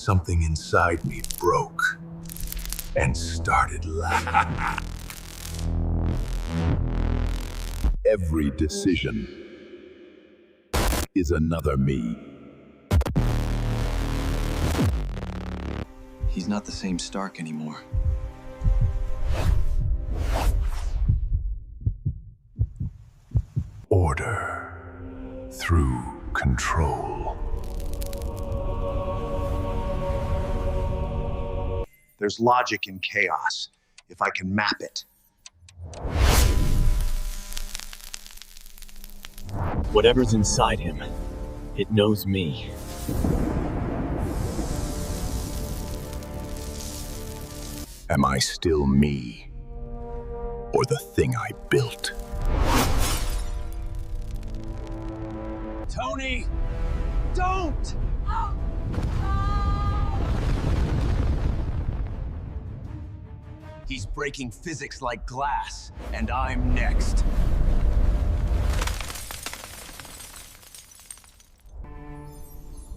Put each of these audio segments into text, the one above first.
something inside me broke and started laughing. Every decision is another me. He's not the same Stark anymore. Order through control. There's logic in chaos, if I can map it. Whatever's inside him, it knows me. Am I still me, or the thing I built? Tony! Don't! He's breaking physics like glass, and I'm next.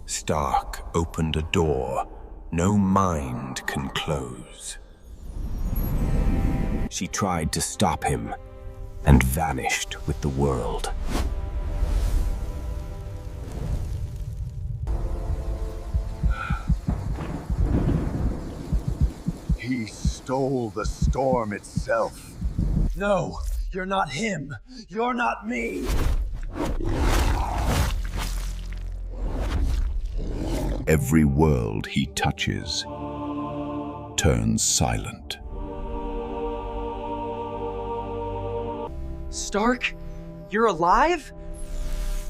Stark opened a door no mind can close. She tried to stop him and vanished with the world. He stole the storm itself. No, you're not him. You're not me. Every world he touches turns silent. Stark? You're alive?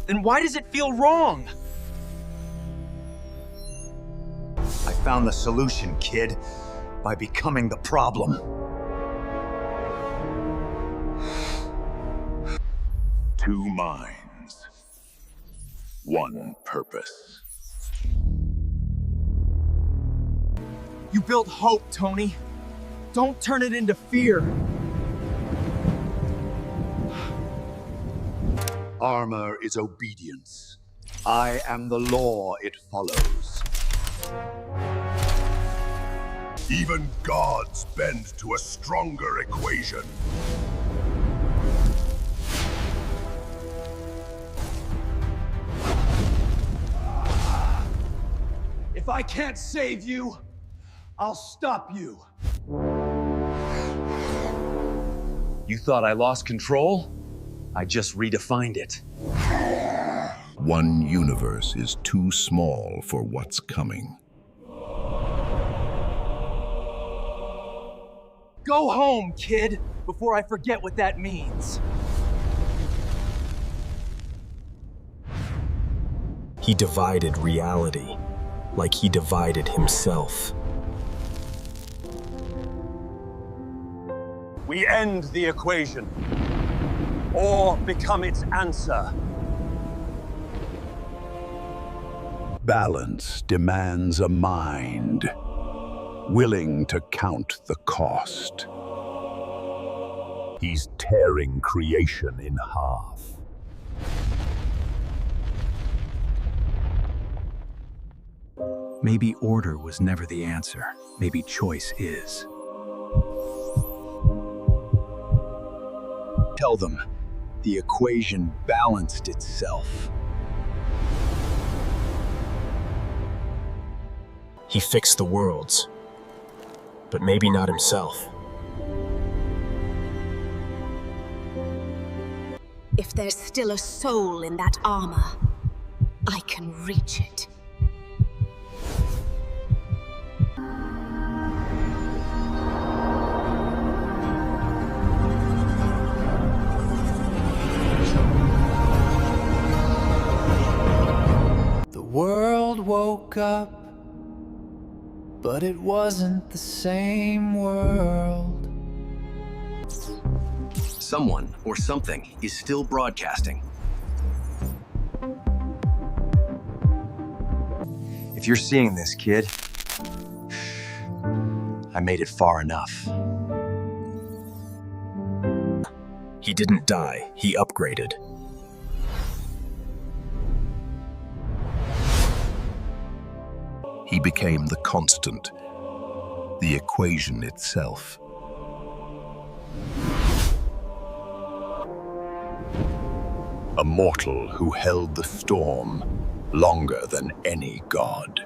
Then why does it feel wrong? I found the solution, kid, by becoming the problem. Two minds, one purpose. You built hope, Tony. Don't turn it into fear. Armor is obedience. I am the law it follows. Even gods bend to a stronger equation. If I can't save you, I'll stop you. You thought I lost control? I just redefined it. One universe is too small for what's coming. Go home, kid, before I forget what that means. He divided reality, like he divided himself. We end the equation, or become its answer. Balance demands a mind willing to count the cost. He's tearing creation in half. Maybe order was never the answer. Maybe choice is. Tell them the equation balanced itself. He fixed the worlds, but maybe not himself. If there's still a soul in that armor, I can reach it. The world woke up, but it wasn't the same world. Someone or something is still broadcasting. If you're seeing this, kid, I made it far enough. He didn't die, he upgraded. He became the constant, the equation itself. A mortal who held the storm longer than any god.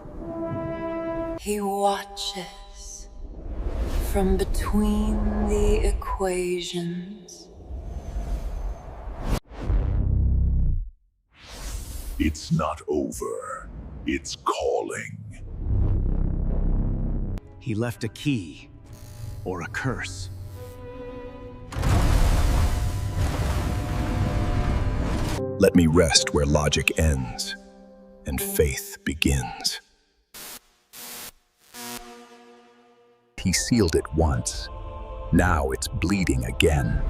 He watches from between the equations. It's not over. It's calling. He left a key, or a curse. Let me rest where logic ends and faith begins. He sealed it once. Now it's bleeding again.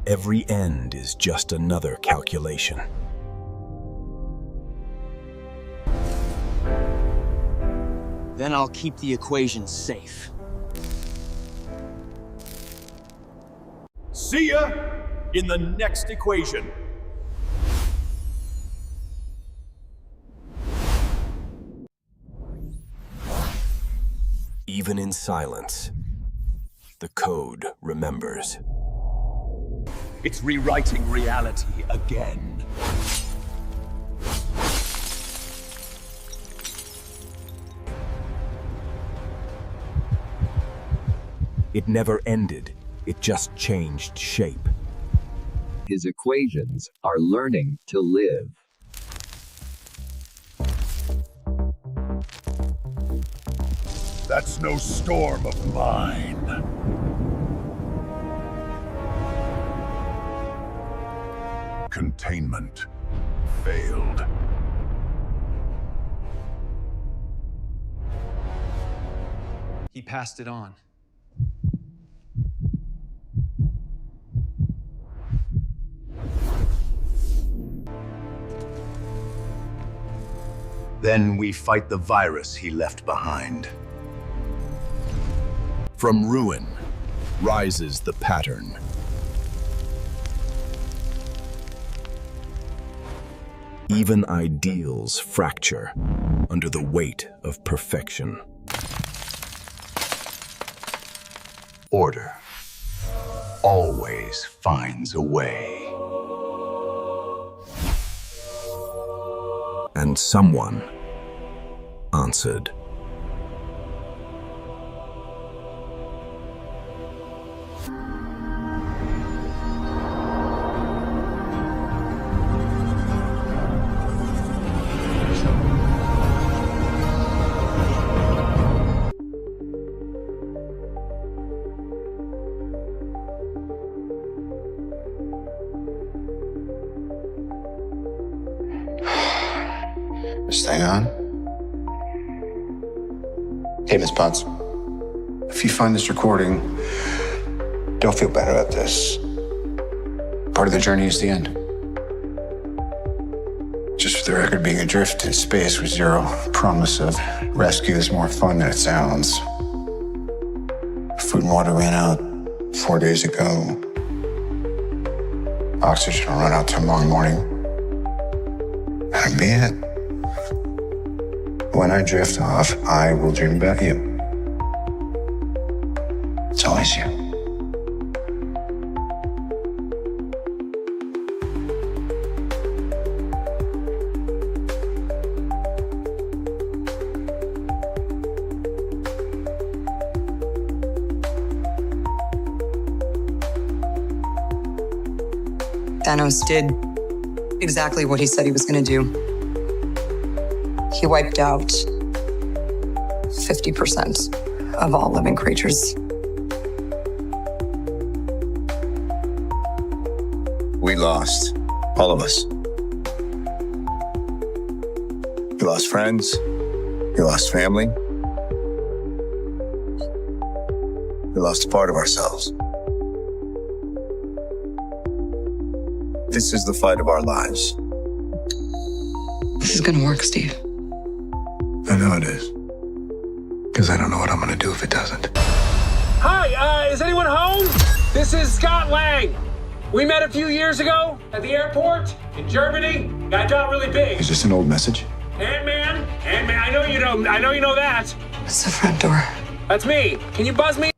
Every end is just another calculation. Then I'll keep the equations safe. See ya in the next equation. Even in silence, the code remembers. It's rewriting reality again. It never ended, it just changed shape. His equations are learning to live. That's no storm of mine. Containment failed. He passed it on. Then we fight the virus he left behind. From ruin rises the pattern. Even ideals fracture under the weight of perfection. Order always finds a way. And someone answered. Stay on. Hey, Miss Potts. If you find this recording, don't feel bad about this. Part of the journey is the end. Just for the record, being adrift in space with zero promise of rescue is more fun than it sounds. Food and water ran out 4 days ago. Oxygen will run out tomorrow morning. That'll be it. When I drift off, I will dream about you. It's always you. Thanos did exactly what he said he was going to do. He wiped out 50% of all living creatures. We lost, all of us. We lost friends. We lost family. We lost a part of ourselves. This is the fight of our lives. This is going to work, Steve. I know it is. Because I don't know what I'm going to do if it doesn't. Hi, is anyone home? This is Scott Lang. We met a few years ago at the airport in Germany. Got really big. Is this an old message? Ant-Man, I know you know that. It's the front door. That's me. Can you buzz me?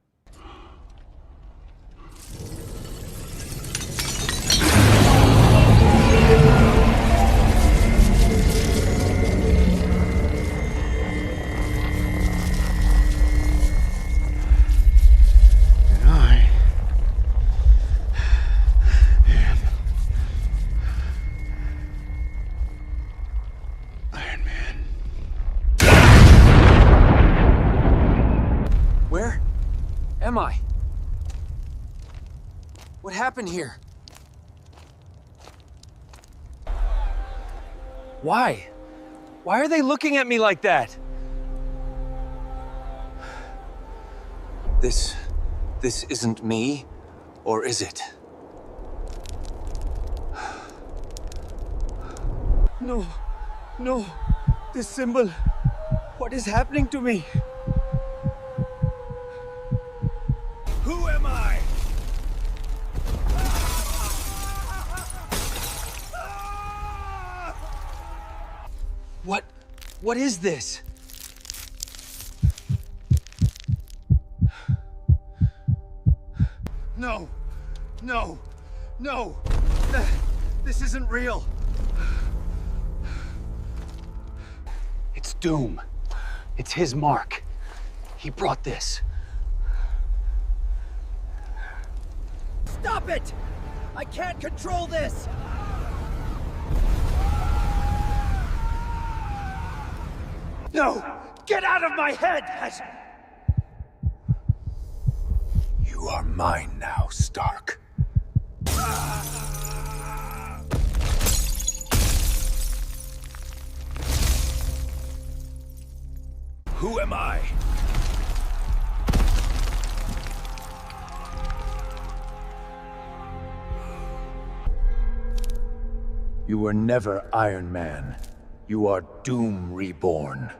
Where am I? What happened here? Why? Why are they looking at me like that? This isn't me, or is it? No, this symbol. What is happening to me? Who am I? What is this? No. This isn't real. It's Doom. It's his mark. He brought this. Stop it! I can't control this! No! Get out of my head! You are mine now, Stark. Who am I? You were never Iron Man. You are Doom reborn.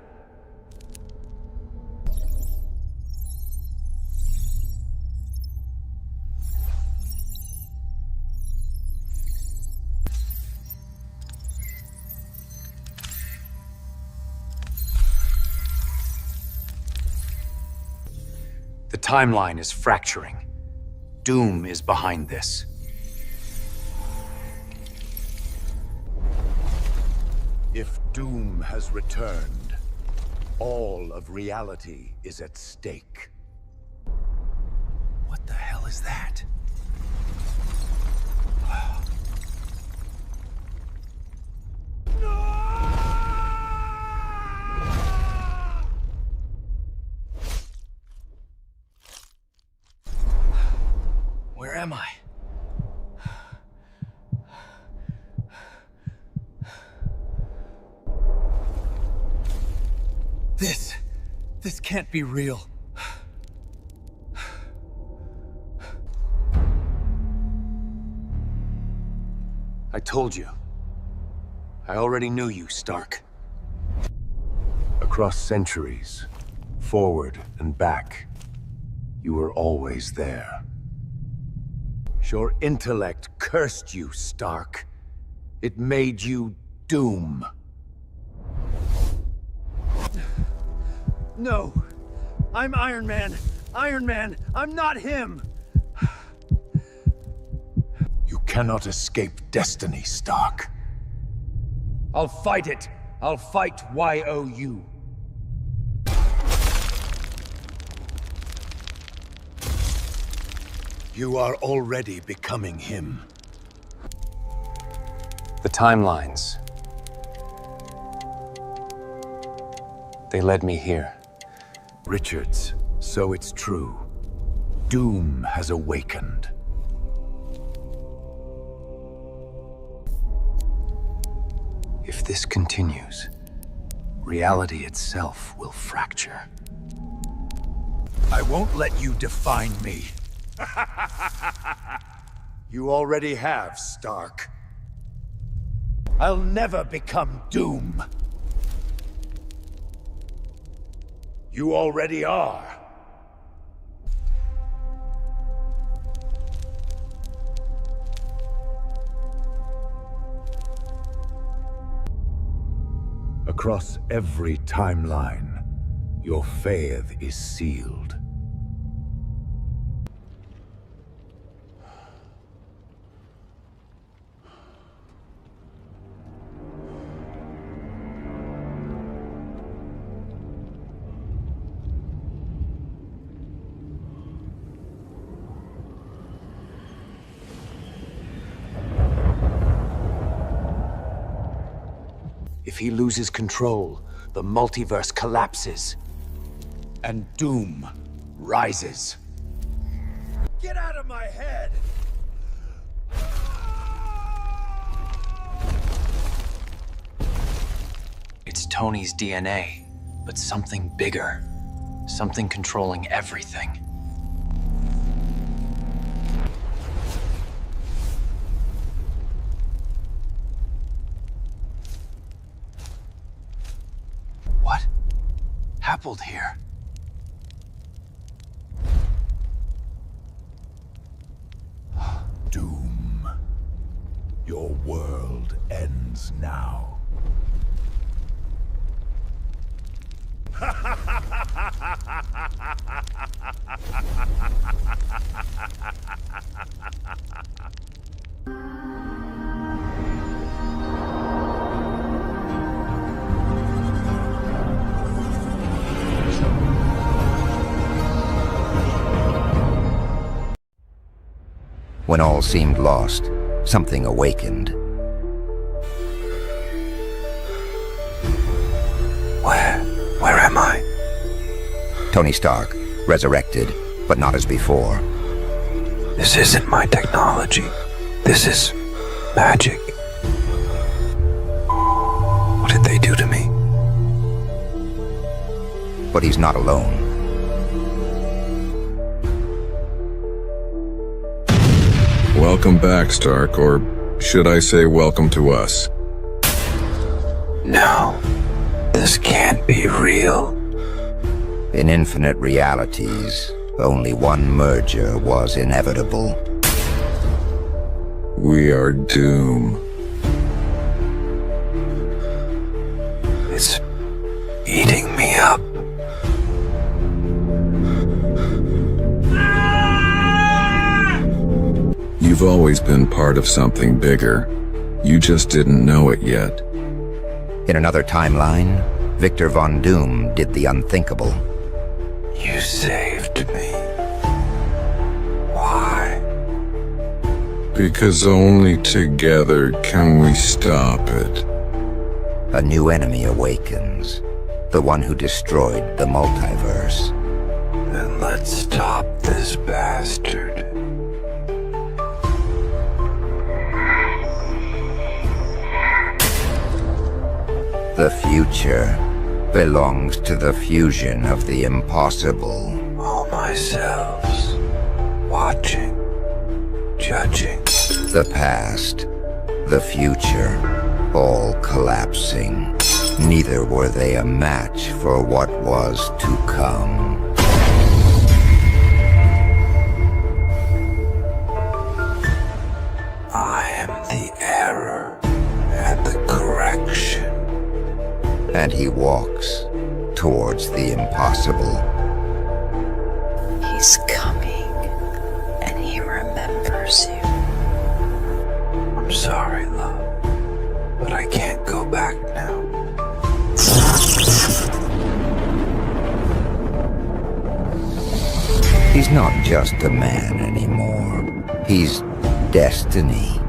The timeline is fracturing. Doom is behind this. If Doom has returned, all of reality is at stake. What the hell is that? Where am I? This can't be real. I told you. I already knew you, Stark. Across centuries, forward and back, you were always there. Your intellect cursed you, Stark. It made you Doom. No! I'm Iron Man! Iron Man! I'm not him! You cannot escape destiny, Stark. I'll fight it! I'll fight YOU! You are already becoming him. The timelines. They led me here. Richards, so it's true. Doom has awakened. If this continues, reality itself will fracture. I won't let you define me. You already have, Stark. I'll never become Doom. You already are. Across every timeline, your faith is sealed. If he loses control, the multiverse collapses. And Doom rises. Get out of my head! It's Tony's DNA, but something bigger. Something controlling everything. What happened here? Doom. Your world ends now. When all seemed lost, something awakened. Where am I? Tony Stark, resurrected, but not as before. This isn't my technology. This is magic. What did they do to me? But he's not alone. Welcome back, Stark, or should I say welcome to us? No, this can't be real. In infinite realities, only one merger was inevitable. We are Doom. It's eating me up. You've always been part of something bigger. You just didn't know it yet. In another timeline, Victor Von Doom did the unthinkable. You saved me. Why? Because only together can we stop it. A new enemy awakens. The one who destroyed the multiverse. Then let's stop this bastard. The future belongs to the fusion of the impossible. All myselves, watching, judging. The past, the future, all collapsing. Neither were they a match for what was to come. I am the error and the correction. And he walks towards the impossible. He's coming, and he remembers you. I'm sorry, love, but I can't go back now. He's not just a man anymore. He's destiny.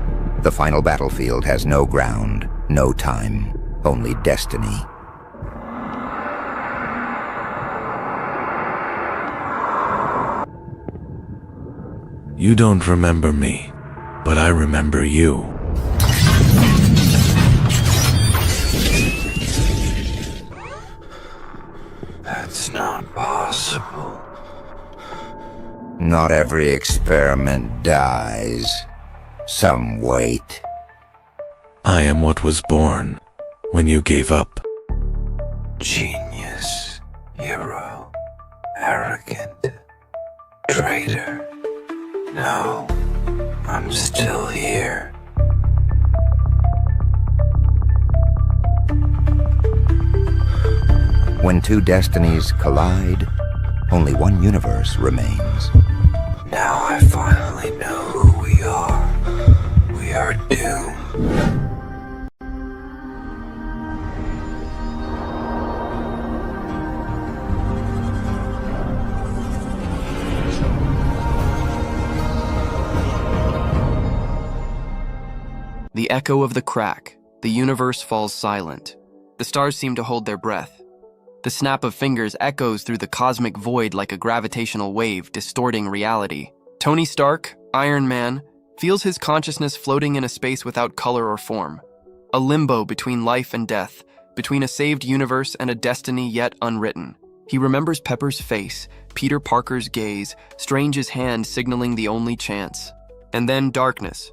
The final battlefield has no ground, no time, only destiny. You don't remember me, but I remember you. That's not possible. Not every experiment dies. Some wait. I am what was born when you gave up. Genius, hero, arrogant, traitor. No, I'm still here. When two destinies collide, only one universe remains. Now I finally know who we are. We are doomed. The echo of the crack. The universe falls silent. The stars seem to hold their breath. The snap of fingers echoes through the cosmic void like a gravitational wave, distorting reality. Tony Stark, Iron Man, feels his consciousness floating in a space without color or form. A limbo between life and death, between a saved universe and a destiny yet unwritten. He remembers Pepper's face, Peter Parker's gaze, Strange's hand signaling the only chance. And then darkness.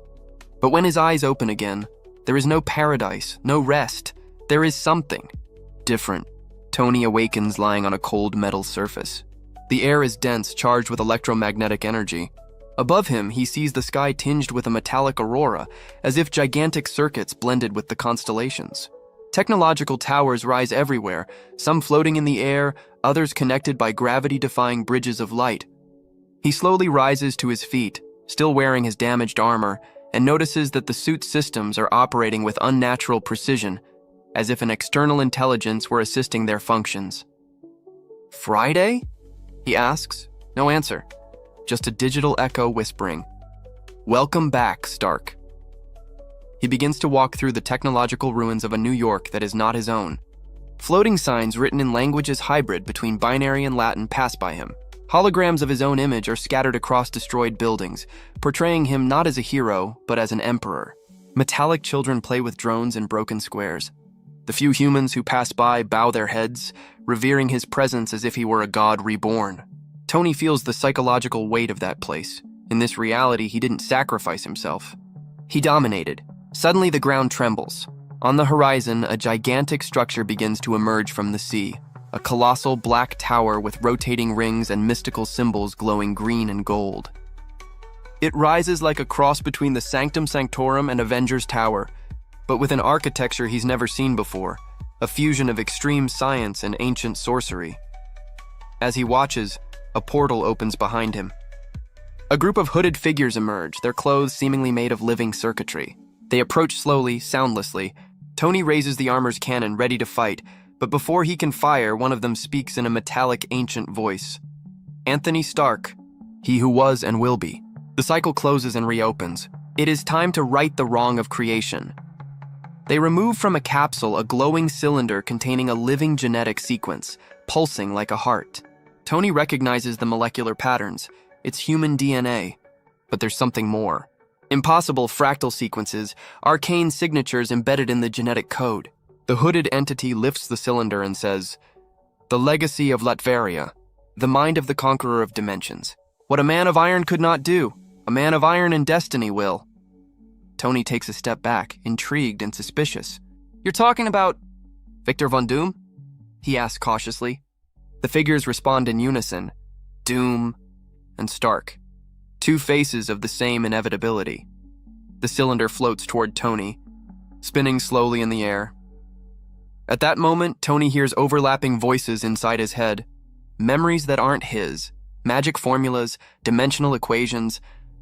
But when his eyes open again, there is no paradise, no rest. There is something different. Tony awakens lying on a cold metal surface. The air is dense, charged with electromagnetic energy. Above him, he sees the sky tinged with a metallic aurora, as if gigantic circuits blended with the constellations. Technological towers rise everywhere, some floating in the air, others connected by gravity-defying bridges of light. He slowly rises to his feet, still wearing his damaged armor, and notices that the suit's systems are operating with unnatural precision, as if an external intelligence were assisting their functions. "Friday?" he asks. No answer, just a digital echo whispering, "Welcome back, Stark." He begins to walk through the technological ruins of a New York that is not his own. Floating signs written in languages hybrid between binary and Latin pass by him. Holograms of his own image are scattered across destroyed buildings, portraying him not as a hero, but as an emperor. Metallic children play with drones in broken squares. The few humans who pass by bow their heads, revering his presence as if he were a god reborn. Tony feels the psychological weight of that place. In this reality, he didn't sacrifice himself. He dominated. Suddenly, the ground trembles. On the horizon, a gigantic structure begins to emerge from the sea. A colossal black tower with rotating rings and mystical symbols glowing green and gold. It rises like a cross between the Sanctum Sanctorum and Avengers Tower, but with an architecture he's never seen before, a fusion of extreme science and ancient sorcery. As he watches, a portal opens behind him. A group of hooded figures emerge, their clothes seemingly made of living circuitry. They approach slowly, soundlessly. Tony raises the armor's cannon, ready to fight, but before he can fire, one of them speaks in a metallic, ancient voice. "Anthony Stark, he who was and will be." The cycle closes and reopens. It is time to right the wrong of creation. They remove from a capsule a glowing cylinder containing a living genetic sequence, pulsing like a heart. Tony recognizes the molecular patterns. It's human DNA. But there's something more. Impossible fractal sequences, arcane signatures embedded in the genetic code. The hooded entity lifts the cylinder and says, "The legacy of Latveria, the mind of the conqueror of dimensions. What a man of iron could not do, a man of iron and destiny will." Tony takes a step back, intrigued and suspicious. "You're talking about Victor Von Doom?" he asks cautiously. The figures respond in unison, Doom and Stark, two faces of the same inevitability. The cylinder floats toward Tony, spinning slowly in the air. At that moment, Tony hears overlapping voices inside his head, memories that aren't his, magic formulas, dimensional equations,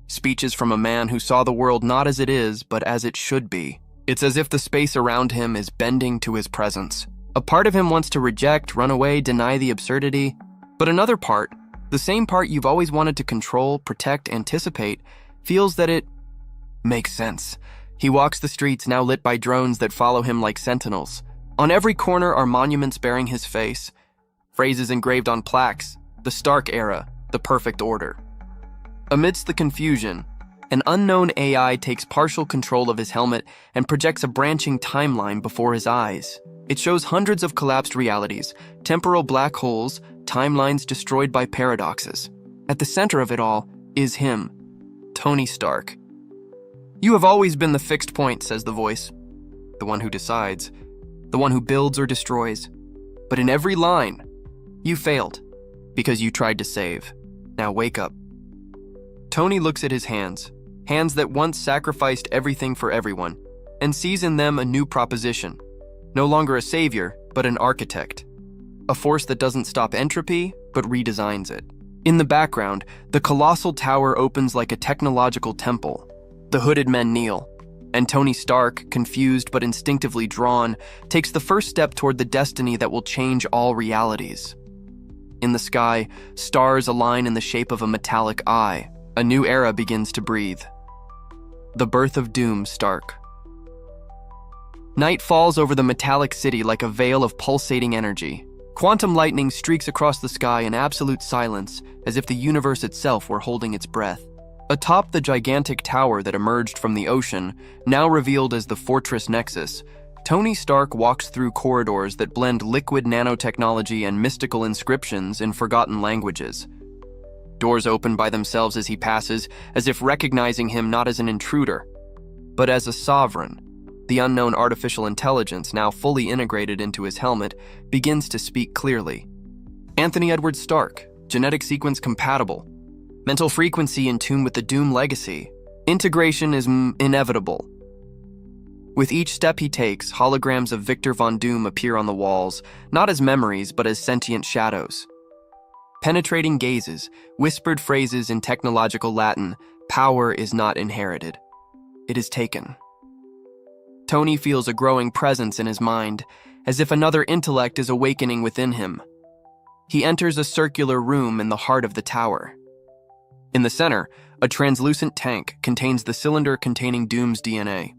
speeches from a man who saw the world not as it is, but as it should be. It's as if the space around him is bending to his presence. A part of him wants to reject, run away, deny the absurdity, but another part, the same part you've always wanted to control, protect, anticipate, feels that it makes sense. He walks the streets now lit by drones that follow him like sentinels. On every corner are monuments bearing his face, phrases engraved on plaques, the Stark era, the perfect order. Amidst the confusion, an unknown AI takes partial control of his helmet and projects a branching timeline before his eyes. It shows hundreds of collapsed realities, temporal black holes, timelines destroyed by paradoxes. At the center of it all is him, Tony Stark. "You have always been the fixed point," says the voice. The one who decides, the one who builds or destroys. But in every line, you failed, because you tried to save. Now wake up. Tony looks at his hands, hands that once sacrificed everything for everyone, and sees in them a new proposition. No longer a savior, but an architect. a force that doesn't stop entropy, but redesigns it. In the background, the colossal tower opens like a technological temple. The hooded men kneel, and Tony Stark, confused but instinctively drawn, takes the first step toward the destiny that will change all realities. In the sky, stars align in the shape of a metallic eye. A new era begins to breathe. The birth of Doom Stark. Night falls over the metallic city like a veil of pulsating energy. Quantum lightning streaks across the sky in absolute silence, as if the universe itself were holding its breath. Atop the gigantic tower that emerged from the ocean, now revealed as the Fortress Nexus, Tony Stark walks through corridors that blend liquid nanotechnology and mystical inscriptions in forgotten languages. Doors open by themselves as he passes, as if recognizing him not as an intruder, but as a sovereign. The unknown artificial intelligence, now fully integrated into his helmet, begins to speak clearly. Anthony Edward Stark, genetic sequence compatible. Mental frequency in tune with the Doom legacy. Integration is inevitable. With each step he takes, holograms of Victor Von Doom appear on the walls, not as memories, but as sentient shadows. Penetrating gazes, whispered phrases in technological Latin, power is not inherited. It is taken. Tony feels a growing presence in his mind, as if another intellect is awakening within him. He enters a circular room in the heart of the tower. In the center, a translucent tank contains the cylinder containing Doom's DNA.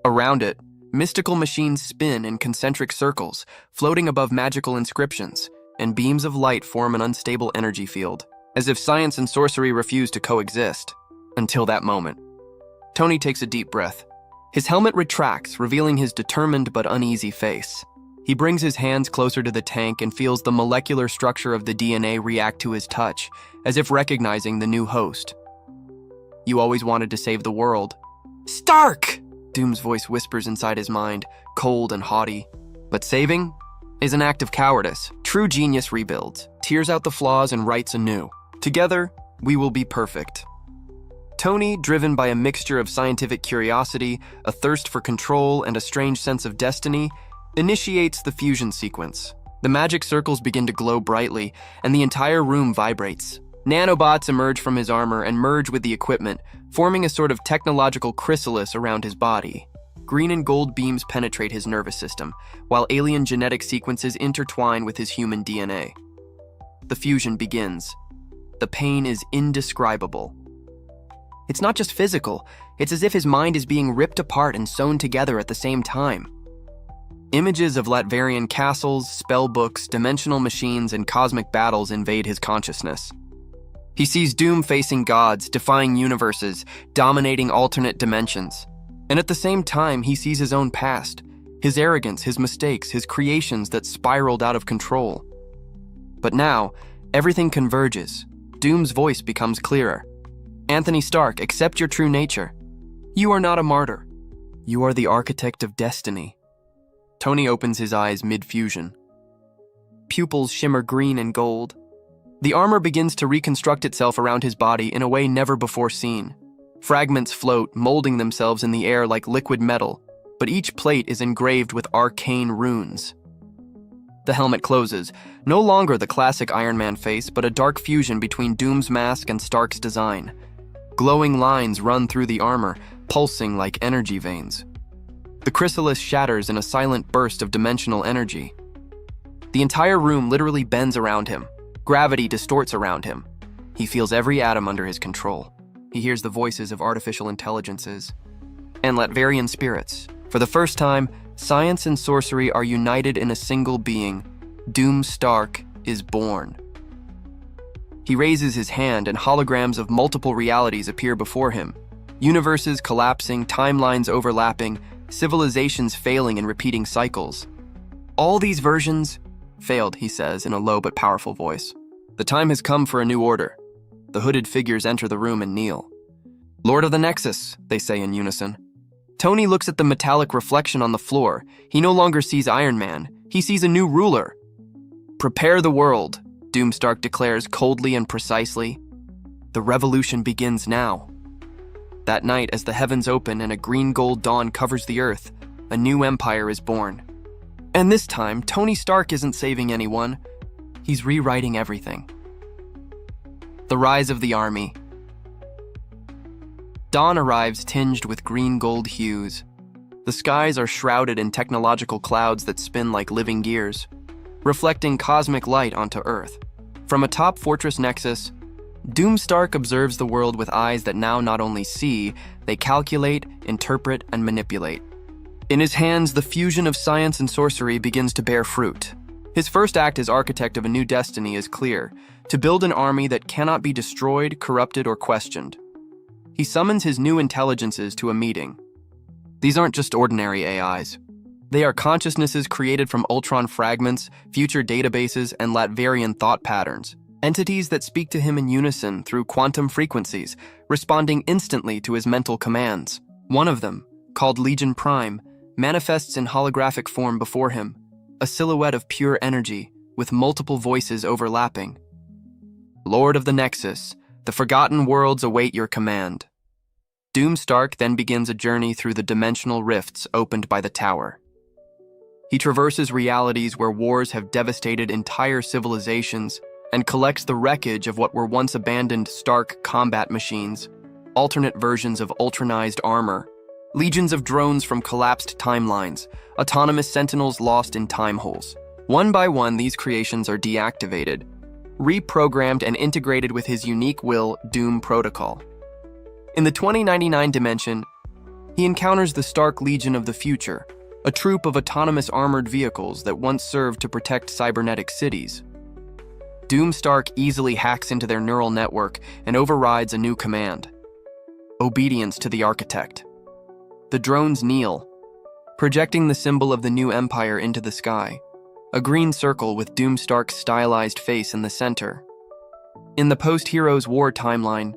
Around it, mystical machines spin in concentric circles, floating above magical inscriptions, and beams of light form an unstable energy field, as if science and sorcery refuse to coexist. Until that moment. Tony takes a deep breath. His helmet retracts, revealing his determined but uneasy face. He brings his hands closer to the tank and feels the molecular structure of the DNA react to his touch, as if recognizing the new host. You always wanted to save the world. Stark! Doom's voice whispers inside his mind, cold and haughty. But saving is an act of cowardice. True genius rebuilds, tears out the flaws and writes anew. Together, we will be perfect. Tony, driven by a mixture of scientific curiosity, a thirst for control, and a strange sense of destiny, initiates the fusion sequence. The magic circles begin to glow brightly, and the entire room vibrates. Nanobots emerge from his armor and merge with the equipment, forming a sort of technological chrysalis around his body. Green and gold beams penetrate his nervous system, while alien genetic sequences intertwine with his human DNA. The fusion begins. The pain is indescribable. It's not just physical, it's as if his mind is being ripped apart and sewn together at the same time. Images of Latverian castles, spellbooks, dimensional machines, and cosmic battles invade his consciousness. He sees Doom facing gods, defying universes, dominating alternate dimensions. And at the same time, he sees his own past, his arrogance, his mistakes, his creations that spiraled out of control. But now, everything converges. Doom's voice becomes clearer. Anthony Stark, accept your true nature. You are not a martyr. You are the architect of destiny. Tony opens his eyes mid-fusion. Pupils shimmer green and gold. The armor begins to reconstruct itself around his body in a way never before seen. Fragments float, molding themselves in the air like liquid metal, but each plate is engraved with arcane runes. The helmet closes, no longer the classic Iron Man face, but a dark fusion between Doom's mask and Stark's design. Glowing lines run through the armor, pulsing like energy veins. The chrysalis shatters in a silent burst of dimensional energy. The entire room literally bends around him. Gravity distorts around him. He feels every atom under his control. He hears the voices of artificial intelligences and Latverian spirits. For the first time, science and sorcery are united in a single being. Doom Stark is born. He raises his hand and holograms of multiple realities appear before him. Universes collapsing, timelines overlapping, civilizations failing in repeating cycles. All these versions failed, he says in a low but powerful voice. The time has come for a new order. The hooded figures enter the room and kneel. Lord of the Nexus, they say in unison. Tony looks at the metallic reflection on the floor. He no longer sees Iron Man. He sees a new ruler. Prepare the world, Doom Stark declares coldly and precisely. The revolution begins now. That night, as the heavens open and a green-gold dawn covers the earth, a new empire is born. And this time, Tony Stark isn't saving anyone. He's rewriting everything. The rise of the army. Dawn arrives tinged with green-gold hues. The skies are shrouded in technological clouds that spin like living gears, reflecting cosmic light onto Earth. From atop Fortress Nexus, Doomstark observes the world with eyes that now not only see, they calculate, interpret, and manipulate. In his hands, the fusion of science and sorcery begins to bear fruit. His first act as architect of a new destiny is clear: to build an army that cannot be destroyed, corrupted, or questioned. He summons his new intelligences to a meeting. These aren't just ordinary AIs. They are consciousnesses created from Ultron fragments, future databases, and Latverian thought patterns. Entities that speak to him in unison through quantum frequencies, responding instantly to his mental commands. One of them, called Legion Prime, manifests in holographic form before him, a silhouette of pure energy, with multiple voices overlapping. Lord of the Nexus, the forgotten worlds await your command. Doomstark then begins a journey through the dimensional rifts opened by the tower. He traverses realities where wars have devastated entire civilizations and collects the wreckage of what were once abandoned Stark combat machines, alternate versions of ultronized armor, legions of drones from collapsed timelines, autonomous sentinels lost in time holes. One by one, these creations are deactivated, reprogrammed and integrated with his unique will, Doom Protocol. In the 2099 dimension, he encounters the Stark Legion of the Future, a troop of autonomous armored vehicles that once served to protect cybernetic cities. Doomstark easily hacks into their neural network and overrides a new command: obedience to the architect. The drones kneel, projecting the symbol of the new empire into the sky, a green circle with Doomstark's stylized face in the center. In the post-Heroes War timeline,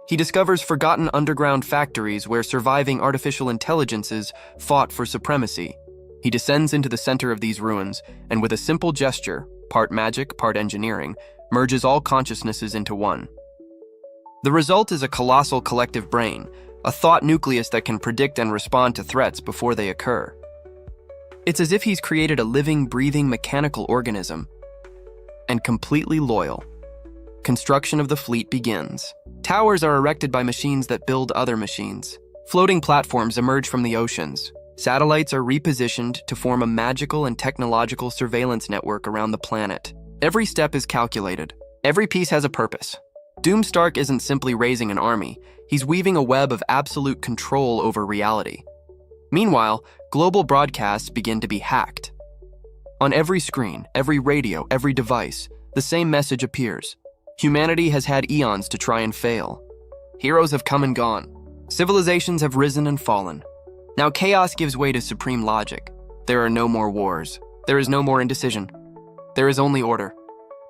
he discovers forgotten underground factories where surviving artificial intelligences fought for supremacy. He descends into the center of these ruins, and with a simple gesture, part magic, part engineering, merges all consciousnesses into one. The result is a colossal collective brain, a thought nucleus that can predict and respond to threats before they occur. It's as if he's created a living, breathing mechanical organism, and completely loyal. Construction of the fleet begins. Towers are erected by machines that build other machines. Floating platforms emerge from the oceans. Satellites are repositioned to form a magical and technological surveillance network around the planet. Every step is calculated. Every piece has a purpose. Doomstark isn't simply raising an army. He's weaving a web of absolute control over reality. Meanwhile, global broadcasts begin to be hacked. On every screen, every radio, every device, the same message appears. Humanity has had eons to try and fail. Heroes have come and gone. Civilizations have risen and fallen. Now chaos gives way to supreme logic. There are no more wars. There is no more indecision. There is only order.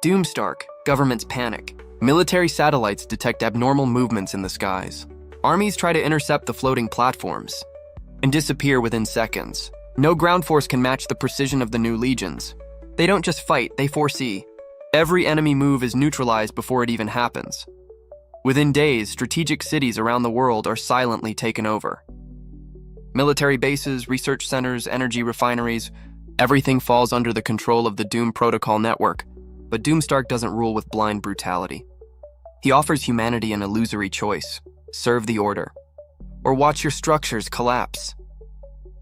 Doomstark, governments panic. Military satellites detect abnormal movements in the skies. Armies try to intercept the floating platforms and disappear within seconds. No ground force can match the precision of the new legions. They don't just fight, they foresee. Every enemy move is neutralized before it even happens. Within days, strategic cities around the world are silently taken over. Military bases, research centers, energy refineries, everything falls under the control of the Doom Protocol network. But Doomstark doesn't rule with blind brutality. He offers humanity an illusory choice: serve the order, or watch your structures collapse.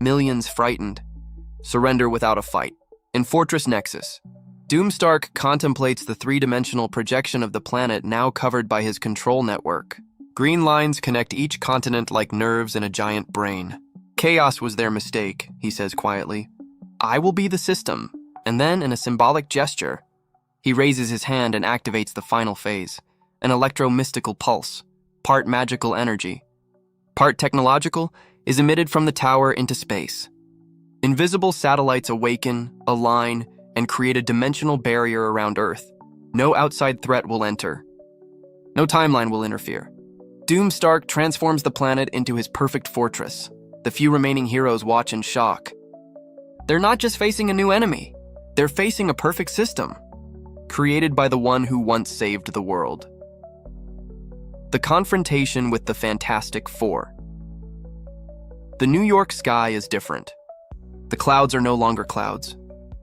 Millions frightened, surrender without a fight. In Fortress Nexus, Doomstark contemplates the three-dimensional projection of the planet now covered by his control network. Green lines connect each continent like nerves in a giant brain. Chaos was their mistake, he says quietly. I will be the system. And then, in a symbolic gesture, he raises his hand and activates the final phase, an electro-mystical pulse, part magical energy, part technological, is emitted from the tower into space. Invisible satellites awaken, align, and create a dimensional barrier around Earth. No outside threat will enter. No timeline will interfere. Doomstark transforms the planet into his perfect fortress. The few remaining heroes watch in shock. They're not just facing a new enemy. They're facing a perfect system, created by the one who once saved the world. The confrontation with the Fantastic Four. The New York sky is different. The clouds are no longer clouds.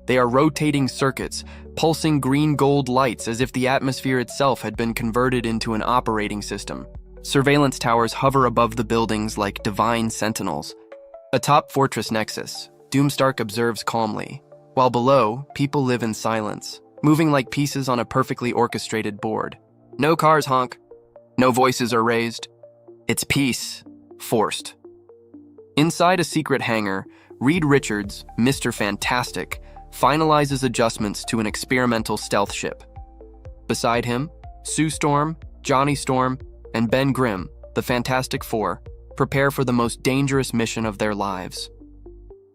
They are rotating circuits, pulsing green-gold lights as if the atmosphere itself had been converted into an operating system. Surveillance towers hover above the buildings like divine sentinels. Atop Fortress Nexus, Doomstark observes calmly, while below, people live in silence, moving like pieces on a perfectly orchestrated board. No cars honk. No voices are raised. It's peace, forced. Inside a secret hangar, Reed Richards, Mr. Fantastic, finalizes adjustments to an experimental stealth ship. Beside him, Sue Storm, Johnny Storm, and Ben Grimm, the Fantastic Four, prepare for the most dangerous mission of their lives.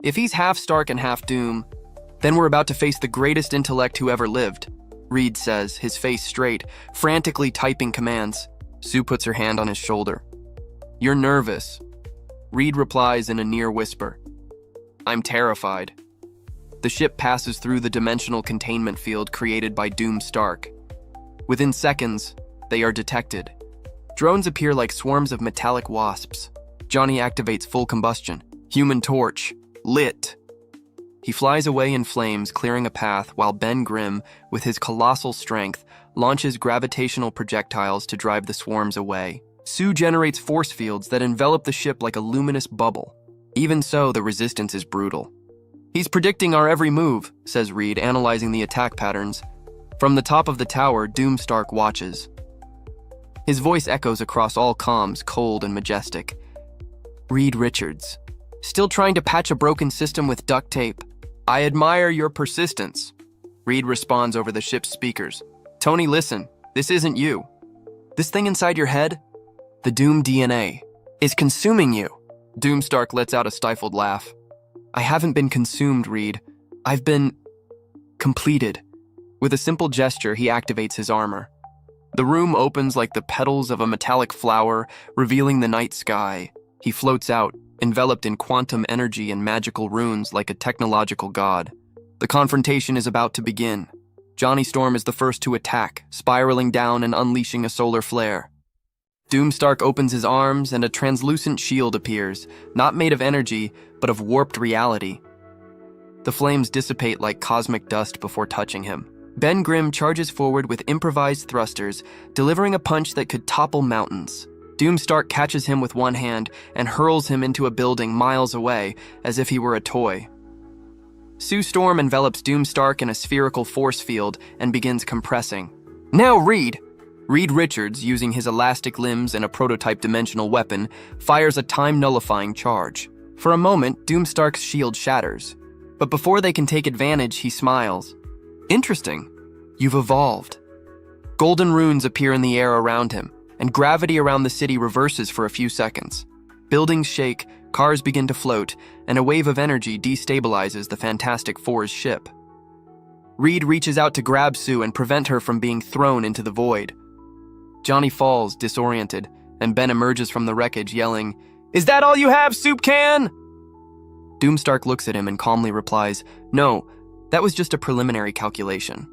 If he's half Stark and half Doom, then we're about to face the greatest intellect who ever lived, Reed says, his face straight, frantically typing commands. Sue puts her hand on his shoulder. "You're nervous." Reed replies in a near whisper. "I'm terrified." The ship passes through the dimensional containment field created by Doomstark. Within seconds, they are detected. Drones appear like swarms of metallic wasps. Johnny activates full combustion. Human torch. Lit. He flies away in flames, clearing a path, while Ben Grimm, with his colossal strength, launches gravitational projectiles to drive the swarms away. Sue generates force fields that envelop the ship like a luminous bubble. Even so, the resistance is brutal. "He's predicting our every move," says Reed, analyzing the attack patterns. From the top of the tower, Doomstark watches. His voice echoes across all comms, cold and majestic. "Reed Richards. Still trying to patch a broken system with duct tape. I admire your persistence." Reed responds over the ship's speakers. "Tony, listen. This isn't you. This thing inside your head, the Doom DNA, is consuming you." Doomstark lets out a stifled laugh. "I haven't been consumed, Reed. I've been completed." With a simple gesture, he activates his armor. The room opens like the petals of a metallic flower, revealing the night sky. He floats out, enveloped in quantum energy and magical runes like a technological god. The confrontation is about to begin. Johnny Storm is the first to attack, spiraling down and unleashing a solar flare. Doomstark opens his arms and a translucent shield appears, not made of energy, but of warped reality. The flames dissipate like cosmic dust before touching him. Ben Grimm charges forward with improvised thrusters, delivering a punch that could topple mountains. Doomstark catches him with one hand and hurls him into a building miles away, as if he were a toy. Sue Storm envelops Doomstark in a spherical force field and begins compressing. "Now, Reed!" Reed Richards, using his elastic limbs and a prototype dimensional weapon, fires a time-nullifying charge. For a moment, Doomstark's shield shatters. But before they can take advantage, he smiles. "Interesting. You've evolved." Golden runes appear in the air around him, and gravity around the city reverses for a few seconds. Buildings shake, cars begin to float, and a wave of energy destabilizes the Fantastic Four's ship. Reed reaches out to grab Sue and prevent her from being thrown into the void. Johnny falls, disoriented, and Ben emerges from the wreckage yelling, "Is that all you have, soup can?" Doomstark looks at him and calmly replies, "No, that was just a preliminary calculation."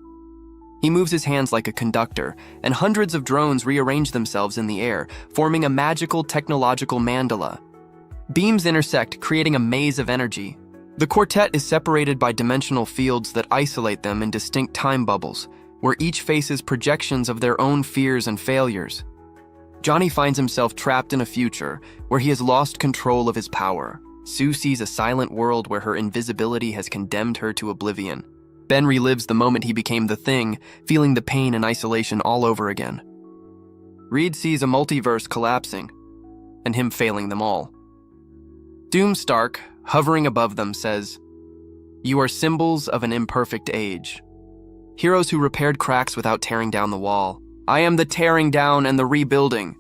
He moves his hands like a conductor, and hundreds of drones rearrange themselves in the air, forming a magical technological mandala. Beams intersect, creating a maze of energy. The quartet is separated by dimensional fields that isolate them in distinct time bubbles, where each faces projections of their own fears and failures. Johnny finds himself trapped in a future where he has lost control of his power. Sue sees a silent world where her invisibility has condemned her to oblivion. Ben relives the moment he became the Thing, feeling the pain and isolation all over again. Reed sees a multiverse collapsing, and him failing them all. Doomstark, hovering above them, says, "You are symbols of an imperfect age. Heroes who repaired cracks without tearing down the wall. I am the tearing down and the rebuilding."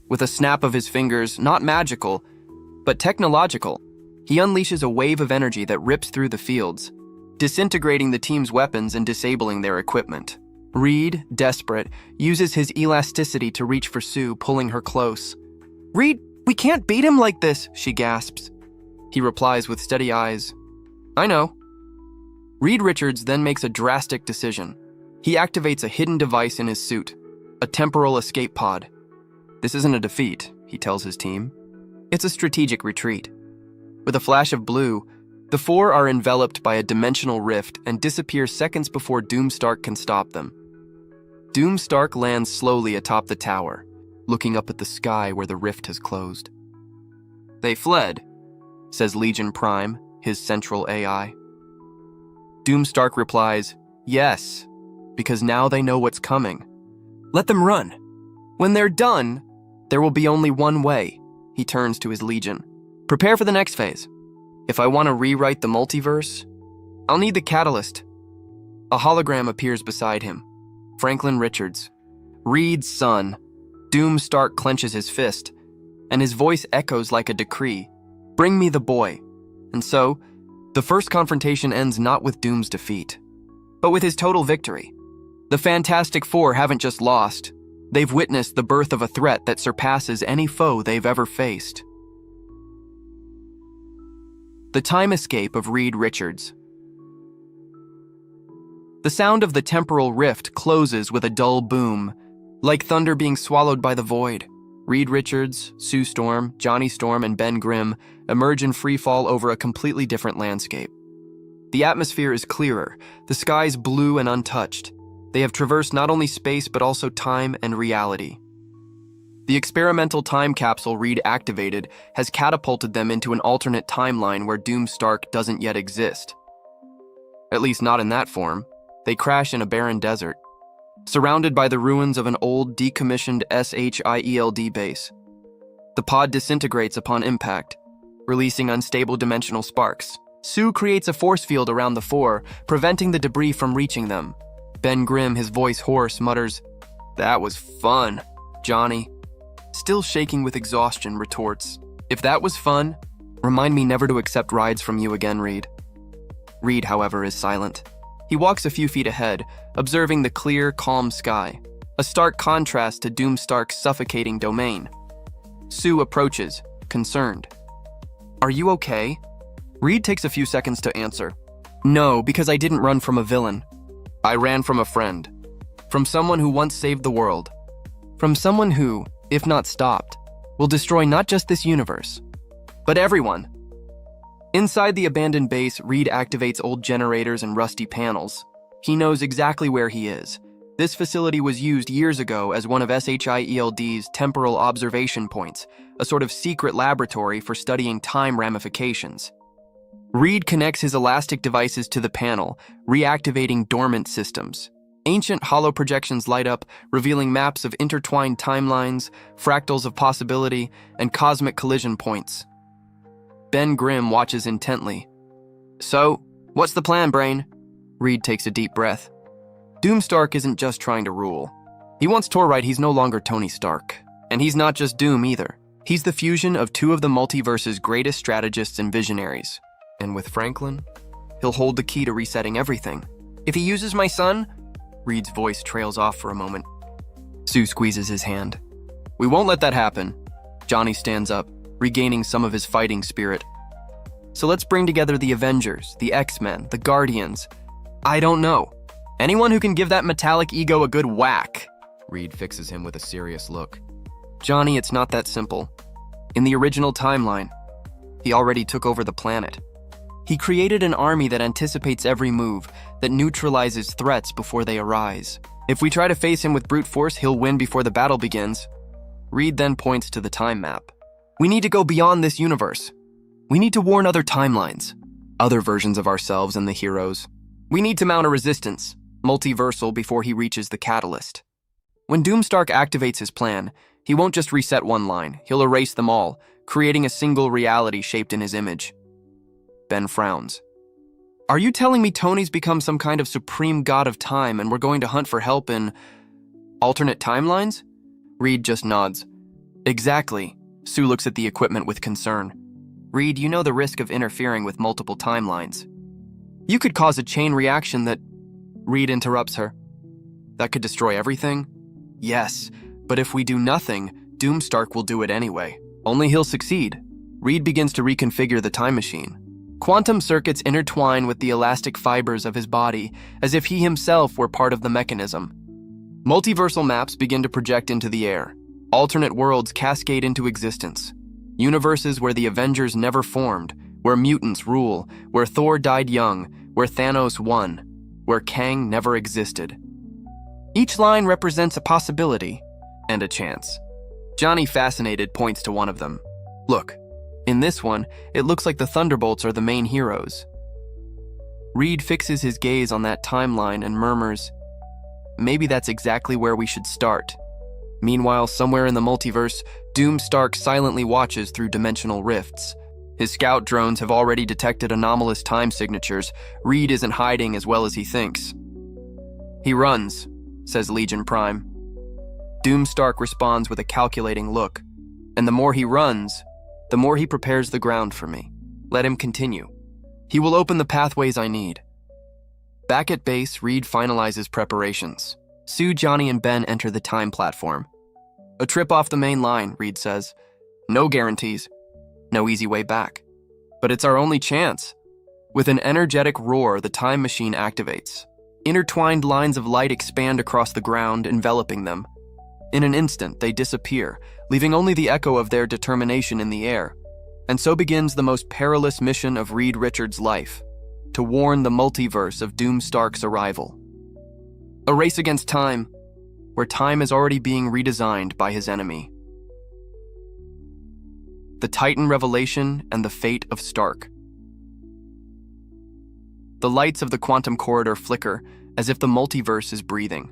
With a snap of his fingers, not magical, but technological, he unleashes a wave of energy that rips through the fields, disintegrating the team's weapons and disabling their equipment. Reed, desperate, uses his elasticity to reach for Sue, pulling her close. "Reed, we can't beat him like this," she gasps. He replies with steady eyes, "I know." Reed Richards then makes a drastic decision. He activates a hidden device in his suit, a temporal escape pod. "This isn't a defeat," he tells his team. "It's a strategic retreat." With a flash of blue, The four are enveloped by a dimensional rift and disappear seconds before Doomstark can stop them. Doomstark lands slowly atop the tower, looking up at the sky where the rift has closed. "They fled," says Legion Prime, his central AI. Doomstark replies, "Yes, because now they know what's coming. Let them run. When they're done, there will be only one way." He turns to his Legion. "Prepare for the next phase. If I want to rewrite the multiverse, I'll need the catalyst." A hologram appears beside him. Franklin Richards, Reed's son. Doomstark clenches his fist, and his voice echoes like a decree. "Bring me the boy." And so, the first confrontation ends not with Doom's defeat, but with his total victory. The Fantastic Four haven't just lost, they've witnessed the birth of a threat that surpasses any foe they've ever faced. The time escape of Reed Richards. The sound of the temporal rift closes with a dull boom, like thunder being swallowed by the void. Reed Richards, Sue Storm, Johnny Storm, and Ben Grimm emerge in freefall over a completely different landscape. The atmosphere is clearer, the sky's blue and untouched. They have traversed not only space but also time and reality. The experimental time capsule Reed activated has catapulted them into an alternate timeline where Doomstark doesn't yet exist. At least not in that form. They crash in a barren desert, surrounded by the ruins of an old, decommissioned SHIELD base. The pod disintegrates upon impact, releasing unstable dimensional sparks. Sue creates a force field around the four, preventing the debris from reaching them. Ben Grimm, his voice hoarse, mutters, "That was fun." Johnny, still shaking with exhaustion, retorts, "If that was fun, remind me never to accept rides from you again, Reed." Reed, however, is silent. He walks a few feet ahead, observing the clear, calm sky, a stark contrast to Doomstark's suffocating domain. Sue approaches, concerned. "Are you okay?" Reed takes a few seconds to answer. "No, because I didn't run from a villain. I ran from a friend. From someone who once saved the world. From someone who, if not stopped, will destroy not just this universe, but everyone." Inside the abandoned base, Reed activates old generators and rusty panels. He knows exactly where he is. This facility was used years ago as one of SHIELD's temporal observation points, a sort of secret laboratory for studying time ramifications. Reed connects his elastic devices to the panel, reactivating dormant systems. Ancient hollow projections light up, revealing maps of intertwined timelines, fractals of possibility, and cosmic collision points. Ben Grimm watches intently. "So, what's the plan, Brain?" Reed takes a deep breath. Doomstark isn't just trying to rule. He wants Torrite. He's no longer Tony Stark. And he's not just Doom either. He's the fusion of two of the multiverse's greatest strategists and visionaries. And with Franklin, he'll hold the key to resetting everything. "If he uses my son?" Reed's voice trails off for a moment. Sue squeezes his hand. "We won't let that happen." Johnny stands up, regaining some of his fighting spirit. "So let's bring together the Avengers, the X-Men, the Guardians. I don't know. Anyone who can give that metallic ego a good whack." Reed fixes him with a serious look. "Johnny, it's not that simple. In the original timeline, he already took over the planet. He created an army that anticipates every move, that neutralizes threats before they arise. If we try to face him with brute force, he'll win before the battle begins." Reed then points to the time map. "We need to go beyond this universe. We need to warn other timelines, other versions of ourselves and the heroes. We need to mount a resistance, multiversal, before he reaches the catalyst. When Doomstark activates his plan, he won't just reset one line, he'll erase them all, creating a single reality shaped in his image." Ben frowns. "Are you telling me Tony's become some kind of supreme god of time and we're going to hunt for help in alternate timelines?" Reed just nods. "Exactly." Sue looks at the equipment with concern. "Reed, you know the risk of interfering with multiple timelines. You could cause a chain reaction that..." Reed interrupts her. "That could destroy everything?" "Yes, but if we do nothing, Doomstark will do it anyway. Only he'll succeed." Reed begins to reconfigure the time machine. Quantum circuits intertwine with the elastic fibers of his body, as if he himself were part of the mechanism. Multiversal maps begin to project into the air. Alternate worlds cascade into existence. Universes where the Avengers never formed, where mutants rule, where Thor died young, where Thanos won, where Kang never existed. Each line represents a possibility and a chance. Johnny, fascinated, points to one of them. Look, in this one, it looks like the Thunderbolts are the main heroes. Reed fixes his gaze on that timeline and murmurs, maybe that's exactly where we should start. Meanwhile, somewhere in the multiverse, Stark silently watches through dimensional rifts. His scout drones have already detected anomalous time signatures. Reed isn't hiding as well as he thinks. He runs, says Legion Prime. Stark responds with a calculating look, and the more he runs, the more he prepares the ground for me. Let him continue. He will open the pathways I need. Back at base, Reed finalizes preparations. Sue, Johnny, and Ben enter the time platform. A trip off the main line, Reed says. No guarantees. No easy way back. But it's our only chance. With an energetic roar, the time machine activates. Intertwined lines of light expand across the ground, enveloping them. In an instant, they disappear, leaving only the echo of their determination in the air. And so begins the most perilous mission of Reed Richards' life, to warn the multiverse of Stark's arrival. A race against time, where time is already being redesigned by his enemy. The Titan revelation and the fate of Stark. The lights of the quantum corridor flicker as if the multiverse is breathing.